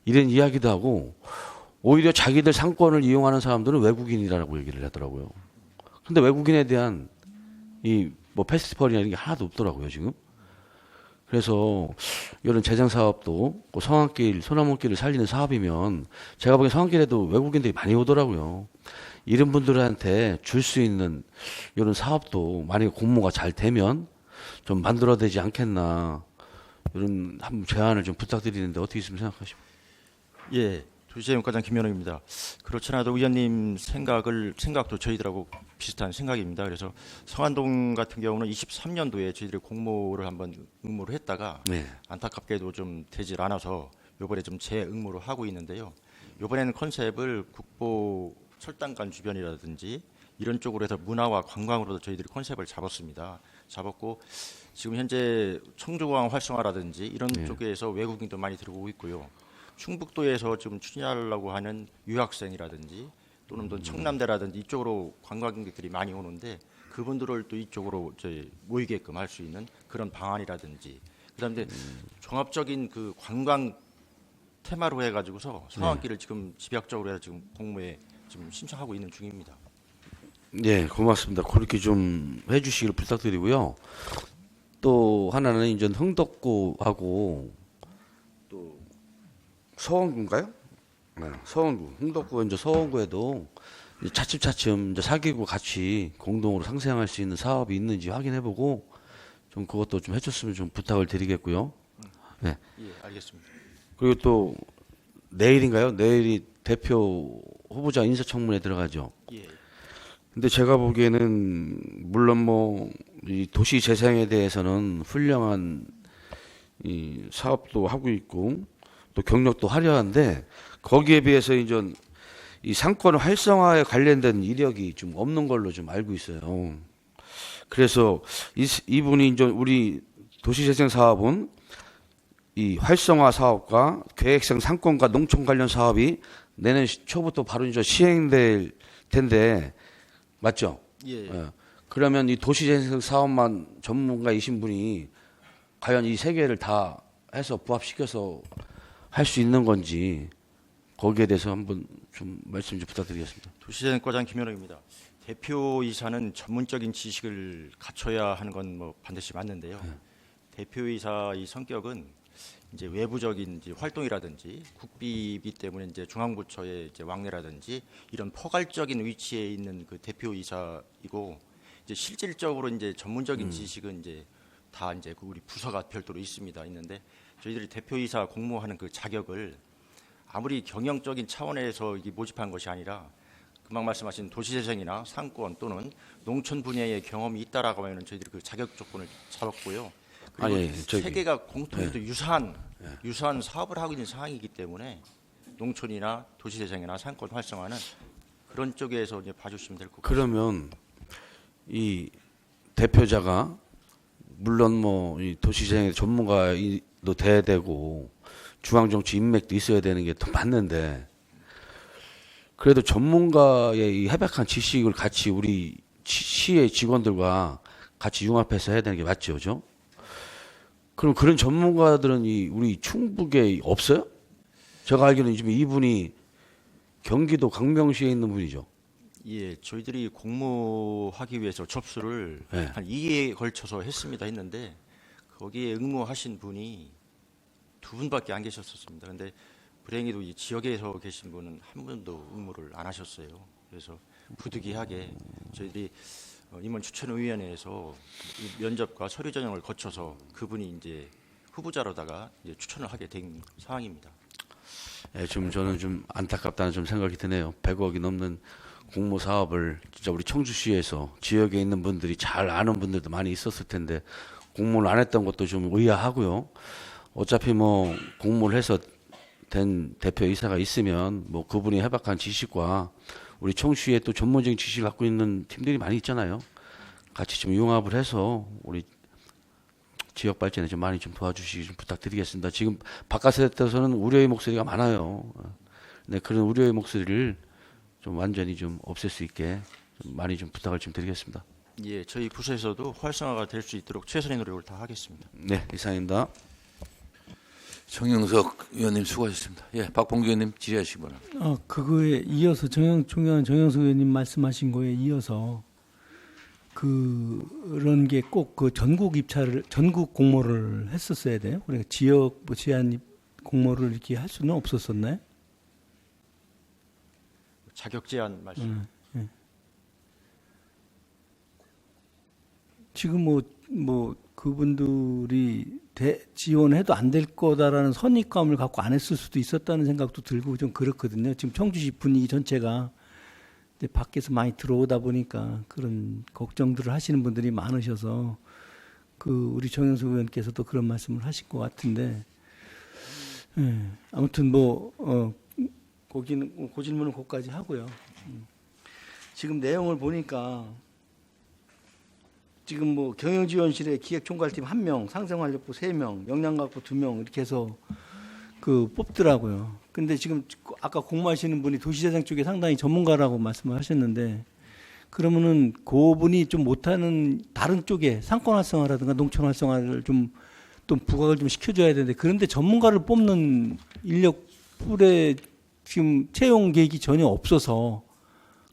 [SPEAKER 10] 이런 이야기도 하고 오히려 자기들 상권을 이용하는 사람들은 외국인이라고 얘기를 하더라고요. 근데 외국인에 대한 이 뭐 페스티벌이나 이런 게 하나도 없더라고요 지금. 그래서 이런 재생 사업도 성안길, 소나무길을 살리는 사업이면 제가 보기엔 성안길에도 외국인들이 많이 오더라고요. 이런 분들한테 줄 수 있는 이런 사업도 만약에 공모가 잘 되면 좀 만들어야 되지 않겠나 이런 한번 제안을 좀 부탁드리는데 어떻게 있으면 생각하십니까?
[SPEAKER 13] 예, 도시재생과장 김현웅입니다. 그렇지 않아도 의원님 생각도 저희들하고 비슷한 생각입니다. 그래서 성안동 같은 경우는 23년도에 저희들이 공모를 한번 응모를 했다가
[SPEAKER 10] 네.
[SPEAKER 13] 안타깝게도 좀 되질 않아서 이번에 좀 재응모를 하고 있는데요. 이번에는 컨셉을 국보 철당간 주변이라든지 이런 쪽으로 해서 문화와 관광으로도 저희들이 컨셉을 잡았고 지금 현재 청주공항 활성화라든지 이런 쪽에서 외국인도 많이 들어오고 있고요. 충북도에서 지금 추진하려고 하는 유학생이라든지 또는 또 청남대라든지 이쪽으로 관광객들이 많이 오는데 그분들을 또 이쪽으로 저희 모이게끔 할 수 있는 그런 방안이라든지 그다음에 종합적인 그 관광 테마로 해가지고서 성안길을 지금 집약적으로 해서 지금 공모에 지금 신청하고 있는 중입니다.
[SPEAKER 10] 네, 고맙습니다. 그렇게 좀 해주시기를 부탁드리고요. 또 하나는 이제 흥덕구하고 또 서원구인가요? 네, 서원구, 흥덕구 이제 서원구에도 이제 차츰차츰 이제 사기구 같이 공동으로 상생할 수 있는 사업이 있는지 확인해보고 좀 그것도 좀 해줬으면 좀 부탁을 드리겠고요. 네.
[SPEAKER 13] 예, 알겠습니다.
[SPEAKER 10] 그리고 또 내일인가요? 내일이 대표 후보자 인사청문회 들어가죠.
[SPEAKER 13] 예.
[SPEAKER 10] 근데 제가 보기에는 물론 뭐 이 도시 재생에 대해서는 훌륭한 이 사업도 하고 있고 또 경력도 화려한데 거기에 비해서 이제 이 상권 활성화에 관련된 이력이 좀 없는 걸로 좀 알고 있어요. 그래서 이분이 이제 우리 도시재생 사업은 이 활성화 사업과 계획성 상권과 농촌 관련 사업이 내년 초부터 바로 이제 시행될 텐데 맞죠?
[SPEAKER 13] 예.
[SPEAKER 10] 그러면 이 도시재생 사업만 전문가이신 분이 과연 이 세 개를 다 해서 부합시켜서 할 수 있는 건지 거기에 대해서 한번 좀 말씀 좀 부탁드리겠습니다.
[SPEAKER 13] 도시재생과장 김현웅입니다. 대표이사는 전문적인 지식을 갖춰야 하는 건 뭐 반드시 맞는데요. 대표이사의 성격은 이제 외부적인 이제 활동이라든지 국비비 때문에 이제 중앙부처의 이제 왕래라든지 이런 포괄적인 위치에 있는 그 대표이사이고 이제 실질적으로 이제 전문적인 지식은 이제 다 이제 그 우리 부서가 별도로 있는데 저희들이 대표이사 공모하는 그 자격을 아무리 경영적인 차원에서 이게 모집한 것이 아니라 금방 말씀하신 도시재생이나 상권 또는 농촌 분야의 경험이 있다라고 하면 저희들이 그 자격 조건을 잡았고요. 그리고 세 개가 공통도 유사한 사업을 하고 있는 상황이기 때문에 농촌이나 도시재생이나 상권 활성화는 그런 쪽에서 이제 봐주시면 될 것 같습니다.
[SPEAKER 10] 그러면 이 대표자가 물론 뭐 이 도시재생 전문가도 돼야 되고 중앙정치 인맥도 있어야 되는 게 더 맞는데 그래도 전문가의 이 해박한 지식을 같이 우리 시의 직원들과 같이 융합해서 해야 되는 게 맞죠, 그죠? 그럼 그런 전문가들은 우리 충북에 없어요? 제가 알기로는 지금 이분이 경기도 광명시에 있는 분이죠.
[SPEAKER 13] 예, 저희들이 공모하기 위해서 접수를 한 2회에 걸쳐서 했는데 거기에 응모하신 분이 2분밖에 안 계셨었습니다. 그런데 불행히도 이 지역에서 계신 분은 한 분도 응모를 안 하셨어요. 그래서 부득이하게 저희들이 임원 추천위원회에서 면접과 서류 전형을 거쳐서 그분이 이제 후보자로다가 이제 추천을 하게 된 상황입니다.
[SPEAKER 10] 예, 지금 저는 좀 안타깝다는 좀 생각이 드네요. 100억이 넘는 공모 사업을 진짜 우리 청주시에서 지역에 있는 분들이 잘 아는 분들도 많이 있었을 텐데 공모를 안 했던 것도 좀 의아하고요. 어차피 뭐 공모를 해서 된 대표이사가 있으면 뭐 그분이 해박한 지식과 우리 청주시에 또 전문적인 지식을 갖고 있는 팀들이 많이 있잖아요. 같이 좀 융합을 해서 우리 지역 발전에 좀 많이 좀 도와주시기 좀 부탁드리겠습니다. 지금 바깥에서는 우려의 목소리가 많아요. 네, 그런 우려의 목소리를 좀 완전히 좀 없앨 수 있게 좀 많이 좀 부탁을 좀 드리겠습니다.
[SPEAKER 13] 예, 저희 부서에서도 활성화가 될 수 있도록 최선의 노력을 다 하겠습니다.
[SPEAKER 10] 네, 이상입니다.
[SPEAKER 1] 정영석 의원님 수고하셨습니다. 예, 박봉규 의원님 질의하시기 바랍니다.
[SPEAKER 6] 그거에 이어서 정영석 의원님 말씀하신 거에 이어서 그런 게 꼭 그 전국 공모를 했었어야 돼요. 그러니까 지역 뭐 제한 공모를 이렇게 할 수는 없었었나요?
[SPEAKER 13] 자격 제한 말씀.
[SPEAKER 6] 지금 뭐 뭐 그분들이 지원해도 안 될 거다라는 선입감을 갖고 안 했을 수도 있었다는 생각도 들고 좀 그렇거든요. 지금 청주시 분위기 전체가 이제 밖에서 많이 들어오다 보니까 그런 걱정들을 하시는 분들이 많으셔서 우리 정영수 의원께서도 그런 말씀을 하실 것 같은데, 예, 아무튼 그 질문은 거기까지 하고요. 지금 내용을 보니까 지금 경영지원실에 기획총괄팀 1명, 상생활력부 3명, 역량각부 2명 이렇게 해서 뽑더라고요. 근데 지금 아까 공모하시는 분이 도시재생 쪽에 상당히 전문가라고 말씀을 하셨는데, 그러면은 그분이 좀 못하는 다른 쪽에 상권 활성화라든가 농촌 활성화를 좀 부각을 좀 시켜줘야 되는데, 그런데 전문가를 뽑는 인력 풀에 지금 채용 계획이 전혀 없어서,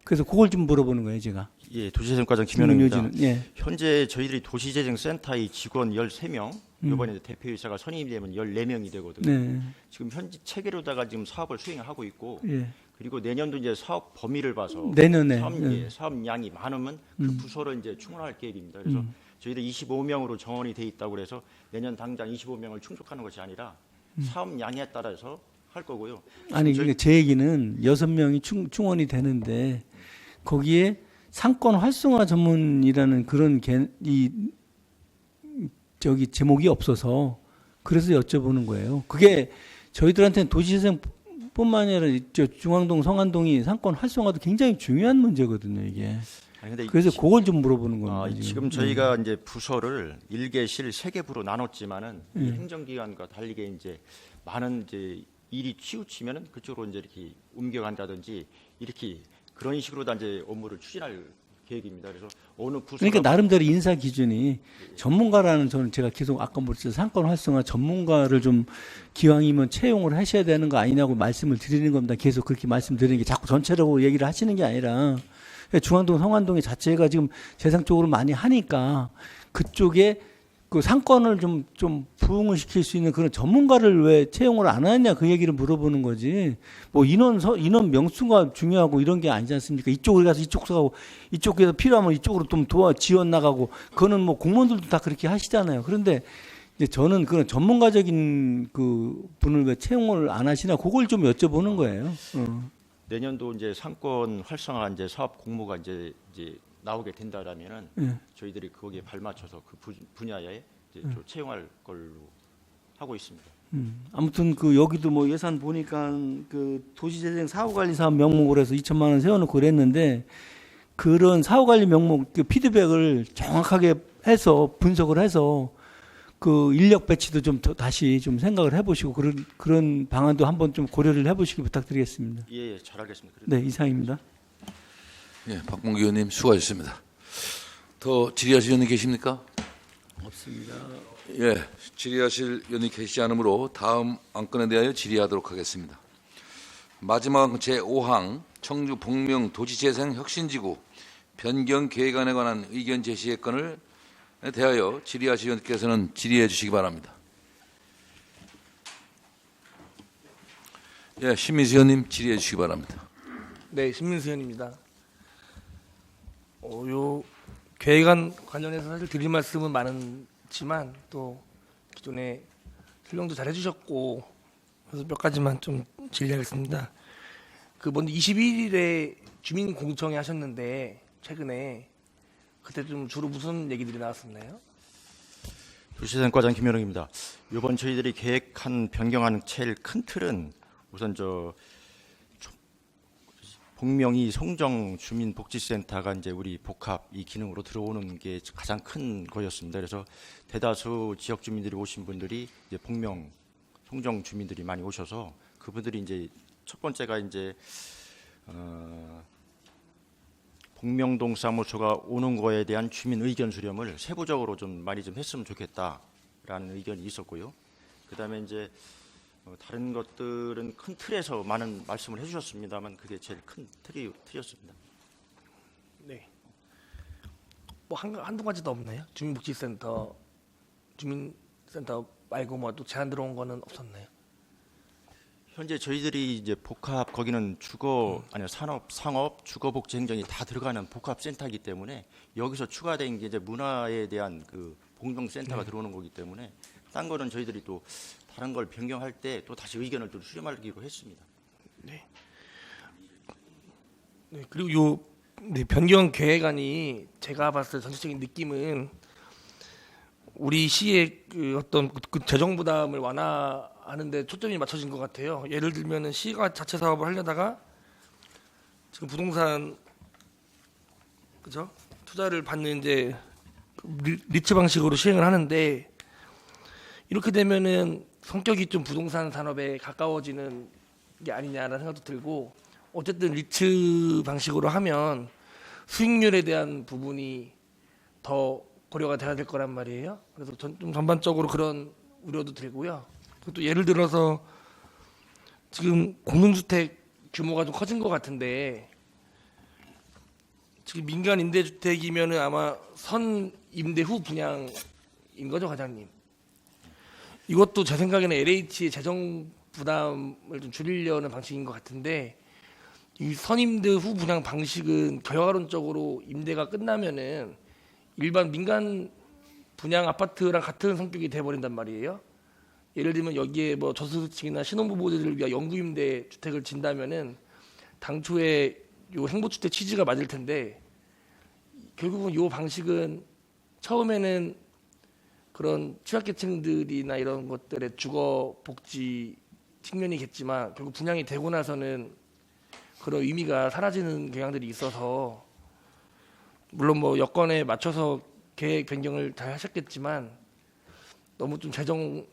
[SPEAKER 6] 그래서 그걸 좀 물어보는 거예요, 제가.
[SPEAKER 13] 예, 도시재생과장 김현우입니다.
[SPEAKER 6] 예.
[SPEAKER 13] 현재 저희들이 도시재생센터의 직원 13명, 이번에 대표이사가 선임이 되면 14명이 되거든요.
[SPEAKER 6] 네.
[SPEAKER 13] 지금 현재 체계로다가 지금 사업을 수행하고 있고,
[SPEAKER 6] 예.
[SPEAKER 13] 그리고 내년도 이제 사업 범위를 봐서
[SPEAKER 6] 내년에
[SPEAKER 13] 사업량이 많으면 그 부서를 이제 충원할 계획입니다. 그래서 저희들 25명으로 정원이 돼 있다고 그래서 내년 당장 25명을 충족하는 것이 아니라 사업량에 따라서 할 거고요.
[SPEAKER 6] 아니, 그러니까 제 얘기는 6명이 충원이 되는데 거기에 상권 활성화 전문이라는 그런 제목이 없어서 그래서 여쭤보는 거예요. 그게 저희들한테는 도시재생뿐만 아니라 중앙동, 성안동이 상권 활성화도 굉장히 중요한 문제거든요, 이게. 그래서 그걸 좀 물어보는 겁니다.
[SPEAKER 13] 지금 저희가 이제 부서를 1개실 3개 부로 나눴지만은 이 행정기관과 다르게 이제 많은 이제 일이 치우치면은 그쪽으로 이제 이렇게 옮겨간다든지 이렇게 그런 식으로 다 이제 업무를 추진할 계획입니다. 그래서 어느 부서
[SPEAKER 6] 그러니까 나름대로 인사 기준이 전문가라는, 저는 제가 계속 아까 말했죠, 상권 활성화 전문가를 좀 기왕이면 채용을 하셔야 되는 거 아니냐고 말씀을 드리는 겁니다. 계속 그렇게 말씀드리는 게 자꾸 전체적으로 얘기를 하시는 게 아니라, 중앙동, 성안동의 자체가 지금 재상 쪽으로 많이 하니까 그쪽에 그 상권을 좀 부응을 시킬 수 있는 그런 전문가를 왜 채용을 안 하느냐, 그 얘기를 물어보는 거지. 인원 명수가 중요하고 이런 게 아니지 않습니까? 이쪽으로 가서 이쪽 가고, 이쪽에서 필요하면 이쪽으로 좀 지원 나가고, 그거는 공무원들도 다 그렇게 하시잖아요. 그런데 이제 저는 그런 전문가적인 그 분을 왜 채용을 안 하시나, 그걸 좀 여쭤보는 거예요.
[SPEAKER 13] 내년도 이제 상권 활성화 이제 사업 공모가 이제 나오게 된다라면은 저희들이 거기에 발맞춰서 그 분야에 이제 좀 채용할 걸로 하고 있습니다.
[SPEAKER 6] 아무튼 여기도 예산 보니까 도시재생 사후관리사업 명목으로 해서 2천만 원 세워놓고 그랬는데, 그런 사후관리 명목 피드백을 정확하게 해서 분석을 해서 인력 배치도 좀 다시 좀 생각을 해보시고 그런 방안도 한번 좀 고려를 해보시기 부탁드리겠습니다.
[SPEAKER 13] 예, 잘 알겠습니다.
[SPEAKER 6] 네, 이상입니다.
[SPEAKER 1] 예, 박봉기 의원님 수고하셨습니다. 더 질의하실 의원님 계십니까?
[SPEAKER 6] 없습니다.
[SPEAKER 1] 예, 질의하실 의원님 계시지 않으므로 다음 안건에 대하여 질의하도록 하겠습니다. 마지막 제5항 청주 복명 도시재생 혁신지구 변경 계획안에 관한 의견 제시의 건을 대하여 질의하실 의원께서는 질의해 주시기 바랍니다. 예, 신민수 의원님 질의해 주시기 바랍니다.
[SPEAKER 2] 네, 신민수 의원입니다. 요 계획안 관련해서 사실 드릴 말씀은 많지만 또 기존에 설명도 잘 해주셨고, 그래서 몇 가지만 좀 질의하겠습니다. 먼저 21일에 주민 공청회 하셨는데 최근에 그때 좀 주로 무슨 얘기들이 나왔었나요?
[SPEAKER 13] 도시재생과장 김현웅입니다. 이번 저희들이 계획한 변경한 제일 큰 틀은 우선 복명이 송정 주민복지센터가 이제 우리 복합 이 기능으로 들어오는 게 가장 큰 거였습니다. 그래서 대다수 지역 주민들이 오신 분들이 이제 복명 송정 주민들이 많이 오셔서 그분들이 이제 첫 번째가 이제 복명동 사무소가 오는 거에 대한 주민 의견 수렴을 세부적으로 좀 많이 좀 했으면 좋겠다라는 의견이 있었고요. 그다음에 이제 다른 것들은 큰 틀에서 많은 말씀을 해주셨습니다만 그게 제일 큰 틀이었습니다.
[SPEAKER 2] 네. 한두 가지 더 없나요? 주민복지센터 말고 또 제안 들어온 거는 없었나요?
[SPEAKER 13] 현재 저희들이 이제 복합 거기는 산업, 상업, 주거복지 행정이 다 들어가는 복합센터이기 때문에 여기서 추가된 게 이제 문화에 대한 공동센터가 들어오는 거기 때문에 딴 거는 저희들이 또 다른 걸 변경할 때 또 다시 의견을 또 수렴하기로 했습니다.
[SPEAKER 2] 네. 네, 그리고 요 변경 계획안이 제가 봤을 때 전체적인 느낌은 우리 시의 그 어떤 그 재정 부담을 완화하는 데 초점이 맞춰진 것 같아요. 예를 들면은 시가 자체 사업을 하려다가 지금 부동산 그죠? 투자를 받는 이제 리츠 방식으로 시행을 하는데 이렇게 되면은 성격이 좀 부동산 산업에 가까워지는 게 아니냐라는 생각도 들고 어쨌든 리츠 방식으로 하면 수익률에 대한 부분이 더 고려가 돼야 될 거란 말이에요. 그래서 좀 전반적으로 그런 우려도 들고요. 또 예를 들어서 지금 공동주택 규모가 좀 커진 것 같은데 지금 민간 임대주택이면은 아마 선 임대 후 분양인 거죠, 과장님? 이것도 제 생각에는 LH의 재정 부담을 좀 줄이려는 방식인 것 같은데 이 선임대 후 분양 방식은 결과론적으로 임대가 끝나면은 일반 민간 분양 아파트랑 같은 성격이 돼버린단 말이에요. 예를 들면 여기에 뭐 저소득층이나 신혼부부들을 위한 영구임대 주택을 진다면은 당초에 요 행보주택 취지가 맞을 텐데 결국은 요 방식은 처음에는 그런 취약계층들이나 이런 것들의 주거 복지 측면이겠지만 결국 분양이 되고 나서는 그런 의미가 사라지는 경향들이 있어서 물론 뭐 여건에 맞춰서 계획 변경을 잘 하셨겠지만 너무 좀 재정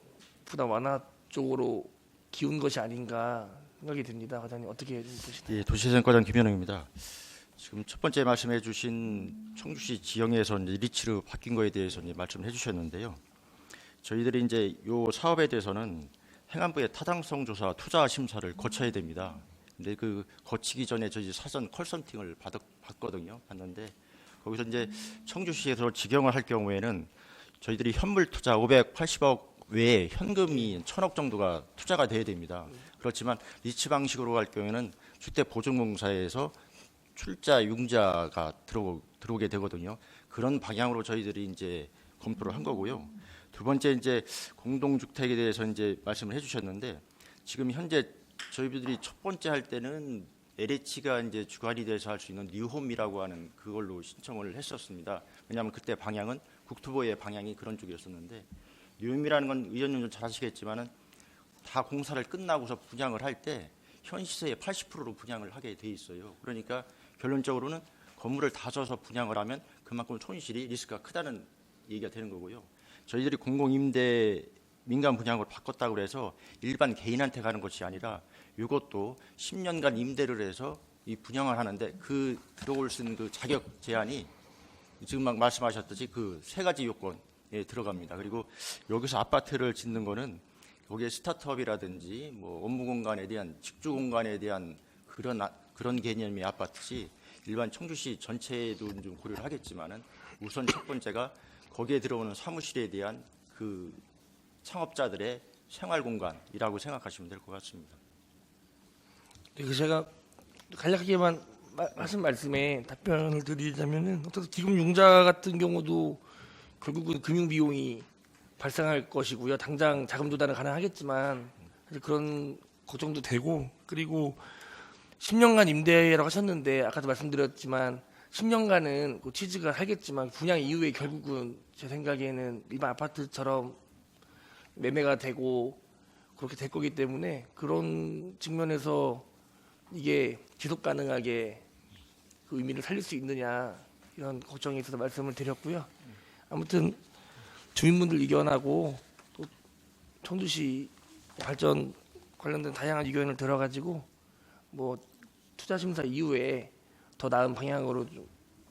[SPEAKER 2] 부담 완화 쪽으로 기운 것이 아닌가 생각이 듭니다. 과장님 어떻게 보시나요?
[SPEAKER 13] 예, 도시재생과장 김현웅입니다. 지금 첫 번째 말씀해주신 청주시 지형에서 이제 리츠로 바뀐 거에 대해서 이제 말씀을 해주셨는데요. 저희들이 이제 요 사업에 대해서는 행안부의 타당성 조사, 투자 심사를 거쳐야 됩니다. 근데 그 거치기 전에 저희 사전 컨설팅을 받거든요. 받는데 거기서 이제 청주시에서 직영을 할 경우에는 저희들이 현물 투자 580억 외에 현금이 1,000억 정도가 투자가 돼야 됩니다. 그렇지만 리츠 방식으로 할 경우에는 주택보증공사에서 출자, 융자가 들어오게 되거든요. 그런 방향으로 저희들이 이제 검토를 한 거고요. 두 번째 이제 공동주택에 대해서 이제 말씀을 해주셨는데 지금 현재 저희들이 첫 번째 할 때는 LH가 이제 주관이 돼서 할 수 있는 뉴홈이라고 하는 그걸로 신청을 했었습니다. 왜냐하면 그때 방향은 국토부의 방향이 그런 쪽이었었는데 뉴홈이라는 건 의원님도 잘 아시겠지만은 다 공사를 끝나고서 분양을 할 때 현 시세의 80%로 분양을 하게 돼 있어요. 그러니까 결론적으로는 건물을 다 져서 분양을 하면 그만큼 손실이 리스크가 크다는 얘기가 되는 거고요. 저희들이 공공임대 민간 분양으로 바꿨다고 해서 일반 개인한테 가는 것이 아니라 이것도 10년간 임대를 해서 이 분양을 하는데 그 들어올 수 있는 그 자격 제한이 지금 막 말씀하셨듯이 그 세 가지 요건에 들어갑니다. 그리고 여기서 아파트를 짓는 거는 거기에 스타트업이라든지 뭐 업무 공간에 대한 직주 공간에 대한 그런 개념의 아파트지 일반 청주시 전체에도 좀 고려를 하겠지만은 우선 첫 번째가 거기에 들어오는 사무실에 대한 그 창업자들의 생활 공간이라고 생각하시면 될 것 같습니다.
[SPEAKER 2] 네, 제가 간략하게만 하신 말씀에 답변을 드리자면은 어떤 기금 융자 같은 경우도 결국은 금융 비용이 발생할 것이고요. 당장 자금 조달은 가능하겠지만 사실 그런 걱정도 되고 그리고 10년간 임대라고 하셨는데 아까도 말씀드렸지만 10년간은 그 취지가 살겠지만 분양 이후에 결국은 제 생각에는 일반 아파트처럼 매매가 되고 그렇게 될 거기 때문에 그런 측면에서 이게 지속 가능하게 그 의미를 살릴 수 있느냐 이런 걱정이 있어서 말씀을 드렸고요. 아무튼 주민분들 의견하고 또 청주시 발전 관련된 다양한 의견을 들어가지고 뭐 투자 심사 이후에 더 나은 방향으로 좀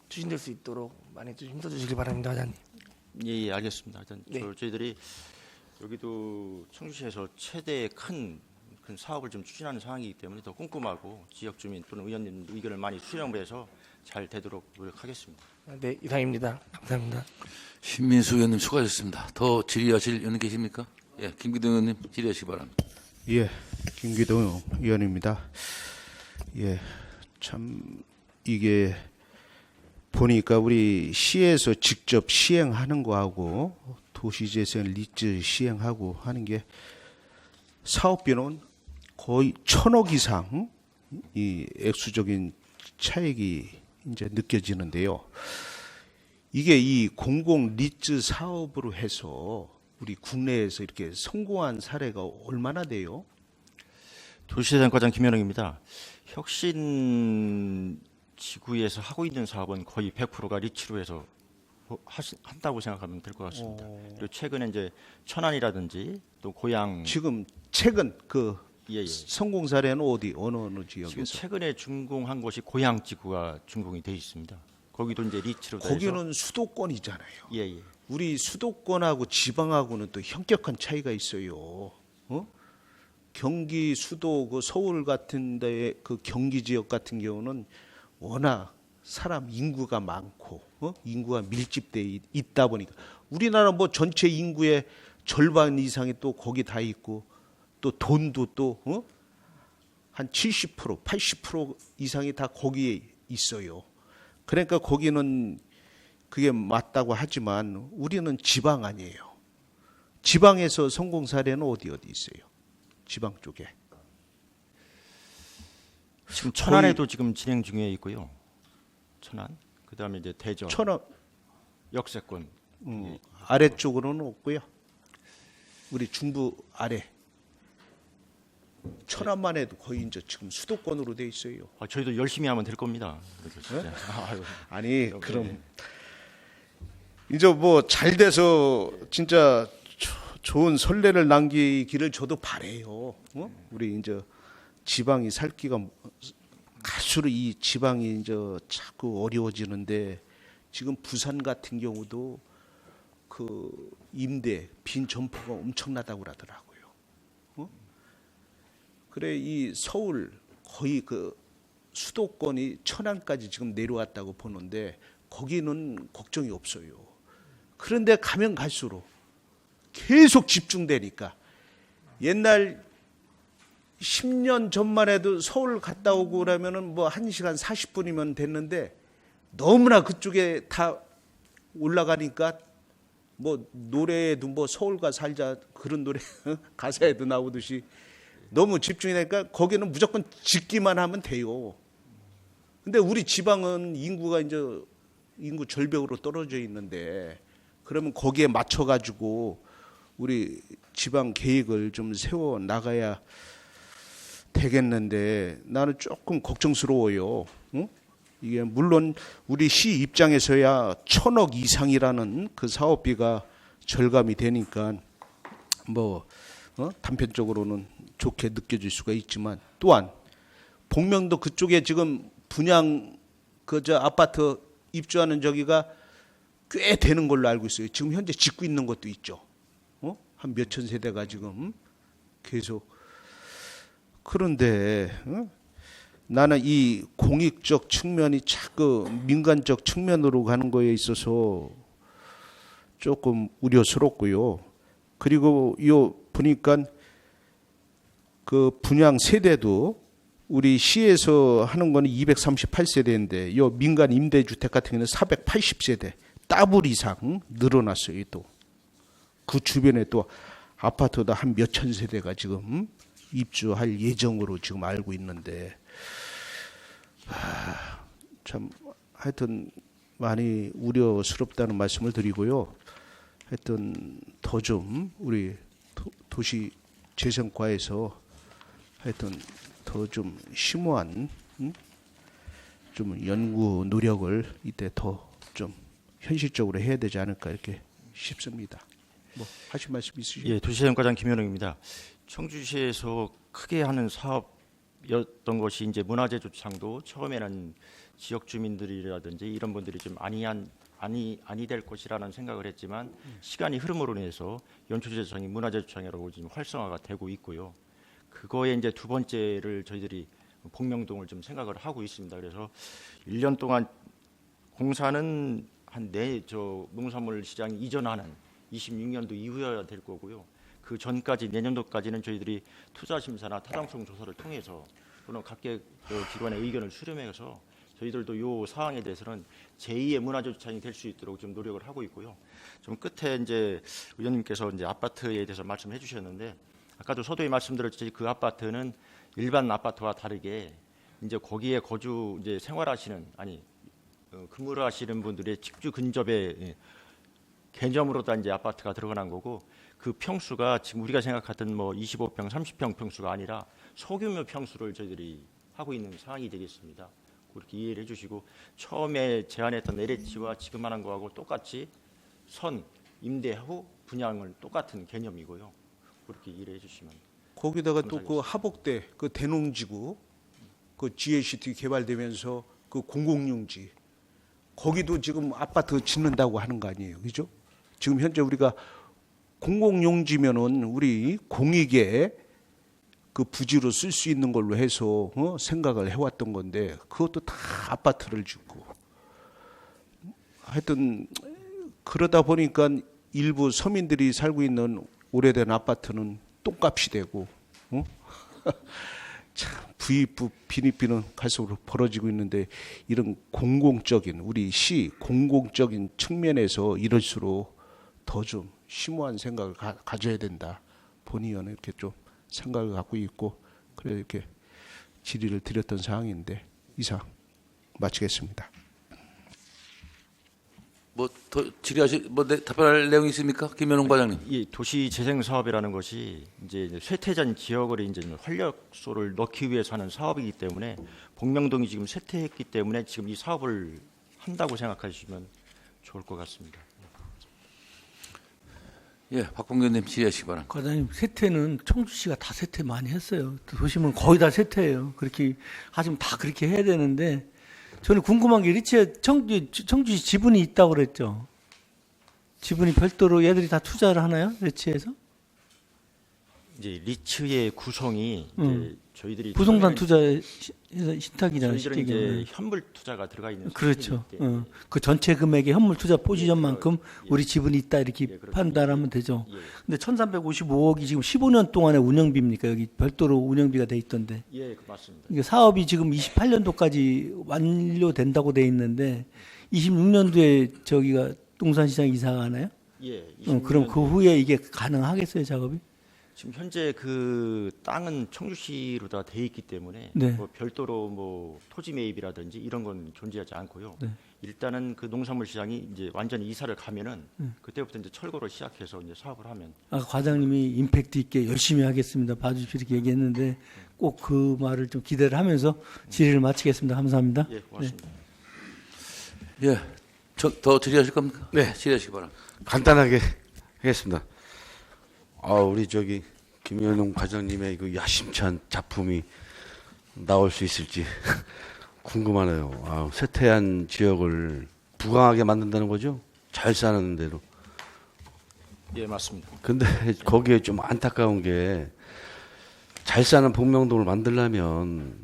[SPEAKER 2] 추진될 수 있도록 많이 좀 힘써주시기 바랍니다, 과장님.
[SPEAKER 13] 예, 알겠습니다.
[SPEAKER 2] 네.
[SPEAKER 13] 저희들이 여기도 청주시에서 최대 큰 사업을 좀 추진하는 상황이기 때문에 더 꼼꼼하고 지역 주민 또는 의원님 의견을 많이 수렴해서 잘 되도록 노력하겠습니다.
[SPEAKER 2] 네, 이상입니다. 감사합니다.
[SPEAKER 1] 신민수 의원님 수고하셨습니다. 더 질의하실 의원님 계십니까? 예, 김기동 의원님 질의하시기 바랍니다.
[SPEAKER 14] 예, 김기동 의원입니다. 예, 참 이게
[SPEAKER 9] 보니까 우리 시에서 직접 시행하는 거하고 도시재생 리츠 시행하고 하는 게 사업비는 거의 1,000억 이상 이 액수적인 차익이 이제 느껴지는데요. 이게 이 공공 리츠 사업으로 해서 우리 국내에서 이렇게 성공한 사례가 얼마나 돼요?
[SPEAKER 13] 도시재생과장 김현웅입니다. 혁신 지구에서 하고 있는 사업은 거의 100%가 리츠로 해서 한다고 생각하면 될 것 같습니다. 그리고 최근에 이제 천안이라든지 또 고양
[SPEAKER 9] 지금 최근 그
[SPEAKER 13] 예, 예.
[SPEAKER 9] 성공 사례는 어느 지역에서?
[SPEAKER 13] 지금 최근에 준공한 곳이 고양 지구가 준공이 돼 있습니다. 거기도 이제 리츠로 돼서
[SPEAKER 9] 거기는 수도권이잖아요.
[SPEAKER 13] 예, 예.
[SPEAKER 9] 우리 수도권하고 지방하고는 또 현격한 차이가 있어요. 경기 수도 그 서울 같은 데의 그 경기 지역 같은 경우는 워낙 사람 인구가 많고 인구가 밀집돼 있다 보니까 우리나라 뭐 전체 인구의 절반 이상이 또 거기 다 있고 또 돈도 또 한 70%, 80% 이상이 다 거기에 있어요. 그러니까 거기는 그게 맞다고 하지만 우리는 지방 아니에요. 지방에서 성공 사례는 어디 있어요? 지방 쪽에.
[SPEAKER 13] 지금 천안에도 지금 진행 중에 있고요. 천안. 그다음에 이제 대전.
[SPEAKER 9] 천안
[SPEAKER 13] 역세권.
[SPEAKER 9] 아래쪽으로는 없고요. 우리 중부 아래. 천안만 해도 거의 이제 지금 수도권으로 돼 있어요.
[SPEAKER 13] 저희도 열심히 하면 될 겁니다.
[SPEAKER 9] 네? 아니 그럼 이제 뭐 잘 돼서 진짜 좋은 선례를 남기기를 저도 바래요. 우리 이제 지방이 살기가 갈수록 이 지방이 이제 자꾸 어려워지는데 지금 부산 같은 경우도 그 임대 빈 점포가 엄청나다고 그러더라고요. 그래 이 서울 거의 그 수도권이 천안까지 지금 내려왔다고 보는데 거기는 걱정이 없어요. 그런데 가면 갈수록 계속 집중되니까 옛날 10년 전만 해도 서울 갔다 오고 그러면은 뭐 1시간 40분이면 됐는데 너무나 그쪽에 다 올라가니까 뭐 노래에도 뭐 서울가 살자 그런 노래 가사에도 나오듯이 너무 집중이 되니까 거기는 무조건 짓기만 하면 돼요. 근데 우리 지방은 인구가 이제 인구 절벽으로 떨어져 있는데 그러면 거기에 맞춰 가지고 우리 지방 계획을 좀 세워 나가야 되겠는데 나는 조금 걱정스러워요. 이게 물론 우리 시 입장에서야 1,000억 이상이라는 그 사업비가 절감이 되니까 뭐 단편적으로는 좋게 느껴질 수가 있지만 또한 복명도 그쪽에 지금 분양 저 아파트 입주하는 저기가 꽤 되는 걸로 알고 있어요. 지금 현재 짓고 있는 것도 있죠. 한 몇천 세대가 지금 계속. 그런데 나는 이 공익적 측면이 자꾸 민간적 측면으로 가는 거에 있어서 조금 우려스럽고요. 그리고 요 보니까 그 분양 세대도 우리 시에서 하는 거는 238세대인데 요 민간 임대주택 같은 경우는 480세대 더블 이상 늘어났어요. 또 그 주변에 또 아파트도 한 몇천 세대가 지금 입주할 예정으로 지금 알고 있는데 참 하여튼 많이 우려스럽다는 말씀을 드리고요. 하여튼 더 좀 우리 도시재생과에서 하여튼 더 좀 심오한 좀 연구 노력을 이때 더 좀 현실적으로 해야 되지 않을까 이렇게 싶습니다. 뭐 하실 말씀 있으시죠?
[SPEAKER 13] 예, 도시재생과장 김현웅입니다. 청주시에서 크게 하는 사업이었던 것이 이제 문화재 조창도 처음에는 지역 주민들이라든지 이런 분들이 좀 아니 될 것이라는 생각을 했지만 시간이 흐름으로 인해서 연초재정이 문화재 조창이라고 지금 활성화가 되고 있고요. 그거에 이제 두 번째를 저희들이 복명동을 좀 생각을 하고 있습니다. 그래서 1년 동안 공사는 한 농산물 시장 이전하는 26년도 이후여야 될 거고요. 그 전까지 내년도까지는 저희들이 투자 심사나 타당성 조사를 통해서 또는 각계 기관의 의견을 수렴해서 저희들도 요 사항에 대해서는 제2의 문화재주차장이 될 수 있도록 좀 노력을 하고 있고요. 좀 끝에 이제 의원님께서 이제 아파트에 대해서 말씀해 주셨는데 아까도 서두에 말씀드렸듯이 그 아파트는 일반 아파트와 다르게 이제 거기에 거주 이제 생활하시는 근무를 하시는 분들의 직주 근접의 개념으로 다 이제 아파트가 들어가는 거고 그 평수가 지금 우리가 생각하던 뭐 25평, 30평 평수가 아니라 소규모 평수를 저희들이 하고 있는 상황이 되겠습니다. 그렇게 이해를 해주시고 처음에 제안했던 LH와 지금 하는 거하고 똑같이 선 임대 후 분양을 똑같은 개념이고요. 그렇게 이해를 해주시면.
[SPEAKER 9] 거기다가 또 그 하복대 그 대농지구 그 GACT 개발되면서 그 공공용지 거기도 지금 아파트 짓는다고 하는 거 아니에요, 그죠? 지금 현재 우리가 공공용지면은 우리 공익에 그 부지로 쓸 수 있는 걸로 해서 생각을 해왔던 건데 그것도 다 아파트를 짓고 하여튼 그러다 보니까 일부 서민들이 살고 있는 오래된 아파트는 똥값이 되고 참 부익부 빈익빈은 갈수록 벌어지고 있는데 이런 공공적인 우리 시 공공적인 측면에서 이럴수록 더 좀 심오한 생각을 가져야 된다. 본의원은 이렇게 좀 생각을 갖고 있고 그래서 이렇게 질의를 드렸던 사항인데 이상 마치겠습니다.
[SPEAKER 1] 뭐 더 질의하실 답변할 내용이 있습니까, 김현웅 과장님?
[SPEAKER 13] 이 도시 재생 사업이라는 것이 이제 쇠퇴전 지역을 이제 활력소를 넣기 위해서 하는 사업이기 때문에 복명동이 지금 쇠퇴했기 때문에 지금 이 사업을 한다고 생각하시면 좋을 것 같습니다.
[SPEAKER 1] 예, 박봉규님 질의하시기 바랍니다.
[SPEAKER 6] 과장님, 세태는 청주시가 다 세태 많이 했어요. 도시면 거의 다 세태예요. 그렇게 하시면 다 그렇게 해야 되는데 저는 궁금한 게 리치에 청주시 지분이 있다고 그랬죠. 지분이 별도로 얘들이 다 투자를 하나요? 리치에서?
[SPEAKER 13] 이제 리츠의 구성이 이제 저희들이
[SPEAKER 6] 부동산 투자의 신탁이잖아요.
[SPEAKER 13] 저희들은 이제 현물 투자가 들어가 있는
[SPEAKER 6] 그렇죠. 그 전체 금액의 현물 투자 포지션만큼 우리 지분이 있다 이렇게 판단하면 되죠. 근데 1,355억이 지금 15년 동안의 운영비입니까? 여기 별도로 운영비가 돼 있던데.
[SPEAKER 13] 예, 맞습니다.
[SPEAKER 6] 이게 사업이 지금 28년도까지 완료된다고 돼 있는데 26년도에 저기가 동산시장 이사가 하나요?
[SPEAKER 13] 예.
[SPEAKER 6] 그럼 그 후에 이게 가능하겠어요, 작업이?
[SPEAKER 13] 지금 현재 그 땅은 청주시로 다 돼 있기 때문에
[SPEAKER 6] 네.
[SPEAKER 13] 뭐 별도로 뭐 토지 매입이라든지 이런 건 존재하지 않고요.
[SPEAKER 6] 네.
[SPEAKER 13] 일단은 그 농산물 시장이 이제 완전히 이사를 가면은 그때부터 이제 철거를 시작해서 이제 사업을 하면.
[SPEAKER 6] 과장님이 임팩트 있게 열심히 하겠습니다. 봐주시고 이렇게 얘기했는데 꼭 그 말을 좀 기대를 하면서 질의를 마치겠습니다. 감사합니다.
[SPEAKER 13] 예, 고맙습니다.
[SPEAKER 1] 네. 예, 더 질의하실 겁니까? 네, 질의하시기 바랍니다.
[SPEAKER 10] 간단하게 하겠습니다. 우리 저기 김현웅 과장님의 그 야심찬 작품이 나올 수 있을지 궁금하네요. 쇠퇴한 지역을 부강하게 만든다는 거죠? 잘 사는 대로.
[SPEAKER 13] 예, 맞습니다.
[SPEAKER 10] 근데 거기에 좀 안타까운 게 잘 사는 복명동을 만들려면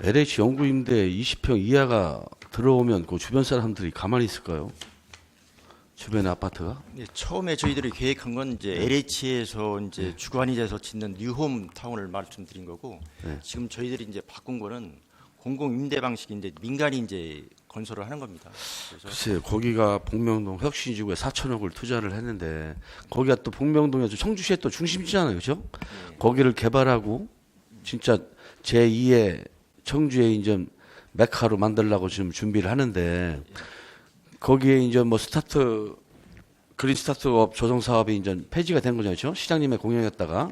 [SPEAKER 10] LH 영구임대 20평 이하가 들어오면 그 주변 사람들이 가만히 있을까요? 주변의 아파트가?
[SPEAKER 13] 예, 처음에 저희들이 계획한 건 이제 LH에서 이제 주관이 돼서 짓는 뉴홈 타운을 말씀드린 거고 지금 저희들이 이제 바꾼 거는 공공 임대 방식인데 민간이 이제 건설을 하는 겁니다. 그래서
[SPEAKER 10] 글쎄요, 거기가 복명동 혁신지구에 4천억을 투자를 했는데 거기가 또 복명동에서 청주시의 또 중심지잖아요, 그렇죠? 거기를 개발하고 진짜 제2의 청주의 이제 메카로 만들려고 지금 준비를 하는데. 거기에 이제 뭐 그린 스타트업 조성 사업이 이제 폐지가 된 거잖아요. 그렇죠? 시장님의 공약이었다가.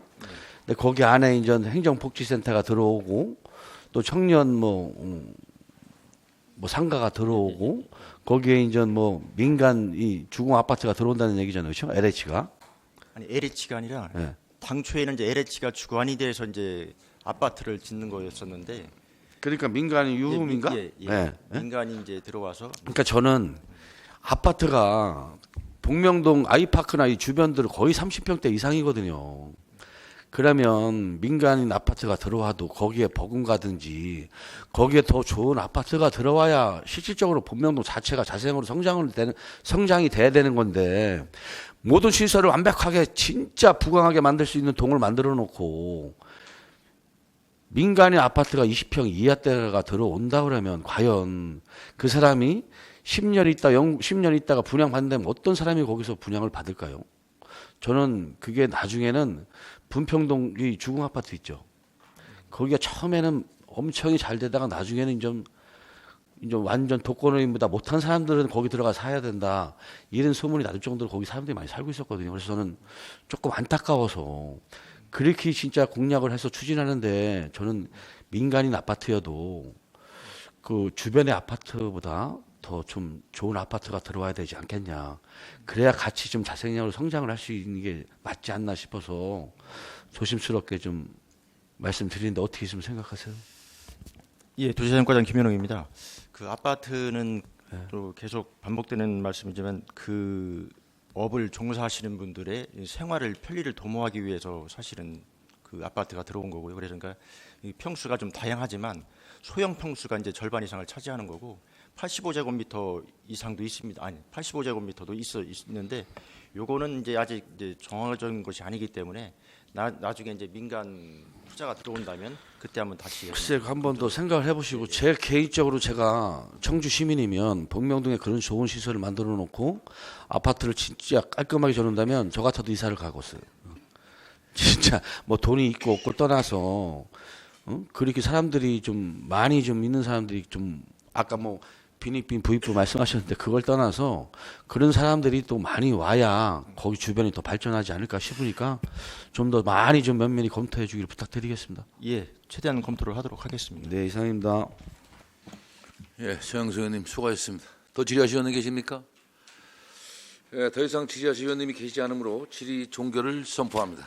[SPEAKER 10] 근데 거기 안에 이제 행정복지센터가 들어오고 또 청년 뭐 상가가 들어오고 거기에 이제 뭐 민간 이 주공 아파트가 들어온다는 얘기잖아요. 그렇죠? LH가.
[SPEAKER 13] 아니, LH가 아니라
[SPEAKER 10] 네.
[SPEAKER 13] 당초에는 이제 LH가 주관이 돼서 이제 아파트를 짓는 거였었는데
[SPEAKER 10] 그러니까 민간이 유흥인가?
[SPEAKER 13] 예.
[SPEAKER 10] 네.
[SPEAKER 13] 민간이 이제 들어와서
[SPEAKER 10] 그러니까 저는 아파트가 복명동 아이파크나 이 주변들 거의 30평대 이상이거든요. 그러면 민간인 아파트가 들어와도 거기에 버금가든지 거기에 더 좋은 아파트가 들어와야 실질적으로 복명동 자체가 자생으로 성장이 돼야 되는 건데 모든 시설을 완벽하게 진짜 부강하게 만들 수 있는 동을 만들어 놓고 민간의 아파트가 20평 이하대가 들어온다 그러면 과연 그 사람이 10년 있다가 분양받는다면 어떤 사람이 거기서 분양을 받을까요? 저는 그게 나중에는 분평동 이 주공 아파트 있죠. 거기가 처음에는 엄청 잘 되다가 나중에는 좀 완전 독거노인보다 못한 사람들은 거기 들어가 사야 된다. 이런 소문이 나올 정도로 거기 사람들이 많이 살고 있었거든요. 그래서 저는 조금 안타까워서 그렇게 진짜 공약을 해서 추진하는데 저는 민간인 아파트여도 그 주변의 아파트보다 더 좀 좋은 아파트가 들어와야 되지 않겠냐. 그래야 같이 좀 자생력으로 성장을 할 수 있는 게 맞지 않나 싶어서 조심스럽게 좀 말씀드리는데 어떻게 좀 생각하세요?
[SPEAKER 13] 예, 도시재생과장 김현웅입니다. 그 아파트는 또 계속 반복되는 말씀이지만 그 업을 종사하시는 분들의 생활을 편리를 도모하기 위해서 사실은 그 아파트가 들어온 거고요. 그래서 그러니까 이 평수가 좀 다양하지만 소형 평수가 이제 절반 이상을 차지하는 거고 85제곱미터 이상도 있습니다. 아니 85제곱미터도 있는데 요거는 이제 아직 이제 정확한 것이 아니기 때문에 나중에 이제 민간 투자가 들어온다면 그때 한번 다시
[SPEAKER 10] 글쎄 한 번 더 생각을 해보시고 제 개인적으로 제가 청주 시민이면 복명동에 그런 좋은 시설을 만들어 놓고 아파트를 진짜 깔끔하게 지어놓는다면 저 같아도 이사를 가겠어요. 진짜 뭐 돈이 있고 없고 떠나서 그렇게 사람들이 좀 많이 좀 있는 사람들이 좀 아까 뭐 빈익빈 부익부 말씀하셨는데 그걸 떠나서 그런 사람들이 또 많이 와야 거기 주변이 더 발전하지 않을까 싶으니까 좀 더 많이 좀 면밀히 검토해 주기를 부탁드리겠습니다.
[SPEAKER 13] 예, 최대한 검토를 하도록 하겠습니다.
[SPEAKER 10] 네, 이상입니다.
[SPEAKER 1] 예, 최영수 의원님 수고하셨습니다. 더 질의하실 의원님 계십니까? 예, 더 이상 질의하실 의원님이 계시지 않으므로 질의 종결을 선포합니다.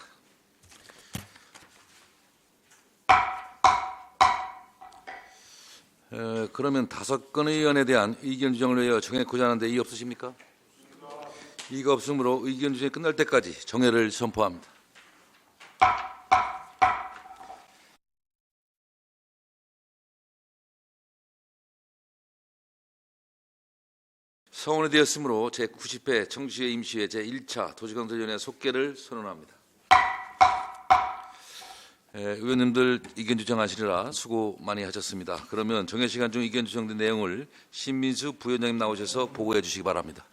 [SPEAKER 1] 그러면 5건의 의안에 대한 의견 주정을 위하여 정해고자 하는데 이의 없으십니까? 이가 없으므로 의견 주정이 끝날 때까지 정회를 선포합니다. 성원이 되었으므로 제90회 청주시의 임시회 제1차 도시건설위원회 속개를 선언합니다. 의원님들 의견 주정하시느라 수고 많이 하셨습니다. 그러면 정회 시간 중 의견 주정된 내용을 신민수 부위원장님 나오셔서 보고해 주시기 바랍니다.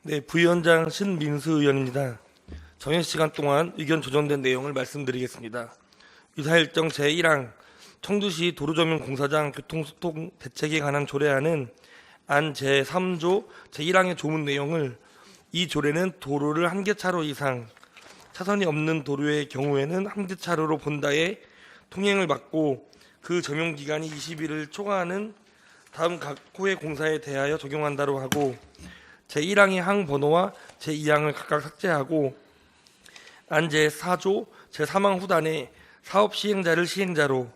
[SPEAKER 2] 네, 부위원장 신민수 의원입니다. 정회 시간 동안 의견 조정된 내용을 말씀드리겠습니다. 유사일정 제1항 청주시 도로조명공사장 교통소통 대책에 관한 조례안은 안 제3조 제1항의 조문 내용을 이 조례는 도로를 한 개 차로 이상 차선이 없는 도로의 경우에는 한 개 차로로 본다에 통행을 막고 그 적용 기간이 20일을 초과하는 다음 각 호의 공사에 대하여 적용한다로 하고 제1항의 항 번호와 제2항을 각각 삭제하고 안 제4조 제3항 후단에 사업 시행자를 시행자로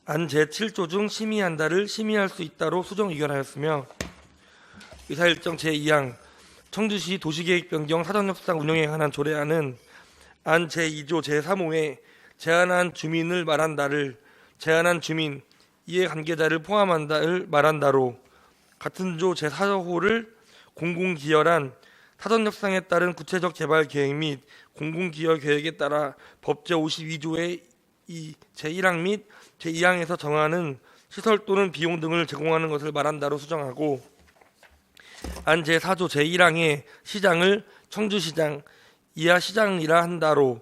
[SPEAKER 2] 안 제7조 중 심의한다를 심의할 수 있다로 수정 의결하였으며 의사일정 제2항 청주시 도시계획 변경 사전협상 운영에 관한 조례안은 안 제2조 제3호에 제한한 주민을 말한다를 제한한 주민 이해 관계자를 포함한다를 말한다로 같은 조 제4호를 공공기여란 사전협상에 따른 구체적 개발 계획 및 공공기여 계획에 따라 법 제52조의 이 제1항 및 제2항에서 정하는 시설 또는 비용 등을 제공하는 것을 말한다로 수정하고 안 제4조 제1항의 시장을 청주시장 이하 시장이라 한다로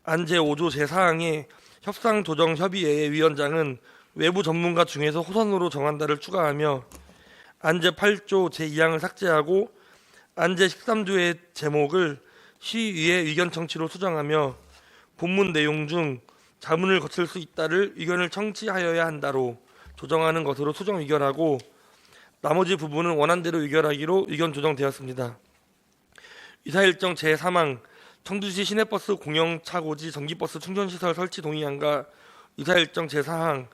[SPEAKER 2] 안 제5조 제4항의 협상조정협의회의 위원장은 외부 전문가 중에서 호선으로 정한다를 추가하며 안 제8조 제2항을 삭제하고 안 제13조의 제목을 시의회 의견 청취로 수정하며 본문 내용 중 자문을 거칠 수 있다를 의견을 청취하여야 한다로 조정하는 것으로 수정 의결하고 나머지 부분은 원안대로 의결하기로 의견 조정되었습니다. 이사일정 제3항 청주시 시내버스 공영차고지 전기버스 충전시설 설치 동의안과 이사일정 제4항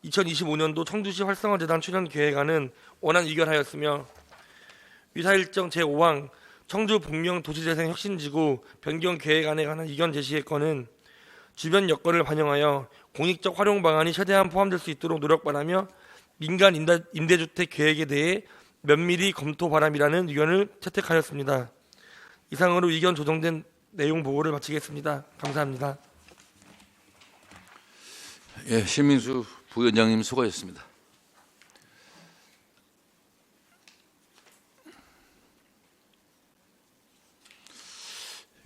[SPEAKER 2] 2025년도 청주시 활성화재단 출연 계획안은 원안 의결하였으며 이사일정 제5항 청주 복명 도시재생 혁신지구 변경 계획안에 관한 의견 제시의 건은 주변 여건을 반영하여 공익적 활용 방안이 최대한 포함될 수 있도록 노력바라며 민간 임대주택 계획에 대해 면밀히 검토 바람이라는 의견을 채택하였습니다. 이상으로 의견 조정된 내용 보고를 마치겠습니다. 감사합니다.
[SPEAKER 1] 예, 신민수 부위원장님 수고하셨습니다.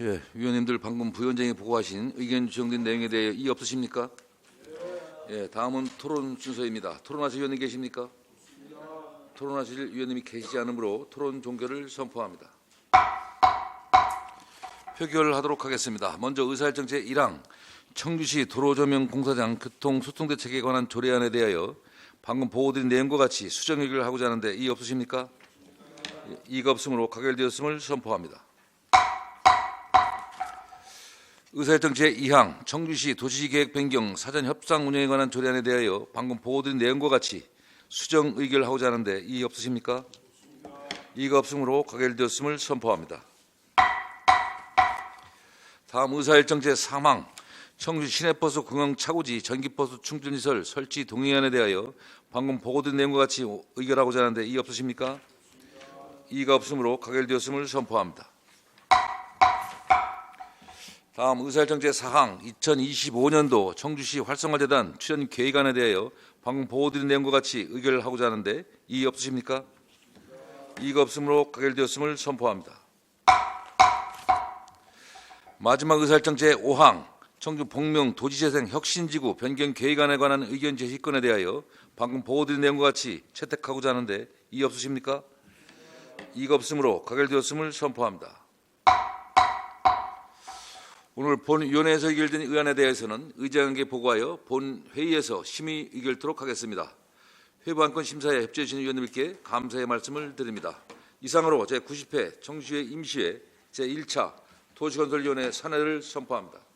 [SPEAKER 1] 예, 위원님들 방금 부위원장이 보고하신 의견 조정된 내용에 대해 이의 없으십니까? 예, 다음은 토론 순서입니다. 토론하실 위원님 계십니까? 토론하실 위원님이 계시지 않으므로 토론 종결을 선포합니다. 표결하도록 하겠습니다. 먼저 의사일정 제1항 청주시 도로조명공사장 교통소통대책에 관한 조례안에 대하여 방금 보고드린 내용과 같이 수정 의결을 하고자 하는데 이의 없으십니까? 이의가 없으므로 가결되었음을 선포합니다. 의사일정 제2항 청주시 도시계획 변경 사전 협상 운영에 관한 조례안에 대하여 방금 보고드린 내용과 같이 수정 의결을 하고자 하는데 이의 없으십니까? 이의가 없으므로 가결되었음을 선포합니다. 다음 의사일정 제3항 청주 시내버스 공영 차고지 전기버스 충전시설 설치 동의안에 대하여 방금 보고드린 내용과 같이 의결하고자 하는데 이의 없으십니까? 이의가 없으므로 가결되었음을 선포합니다. 다음 의사일정 제4항 2025년도 청주시 활성화재단 출연 계획안에 대하여 방금 보고드린 내용과 같이 의결을 하고자 하는데 이의 없으십니까? 이의가 없으므로 가결되었음을 선포합니다. 마지막 의사일정 제5항 청주 복명 도시재생 혁신지구 변경 계획안에 관한 의견 제시건에 대하여 방금 보고드린 내용과 같이 채택하고자 하는데 이의 없으십니까? 이의가 없으므로 가결되었음을 선포합니다. 오늘 본위원회에서 의결된 의안에 대해서는 의장에게 보고하여 본회의에서 심의 의결토록 하겠습니다. 회부안건 심사에 협조해 주신 위원님께 감사의 말씀을 드립니다. 이상으로 제90회 청주시의 임시회 제1차 도시건설위원회 산회를 선포합니다.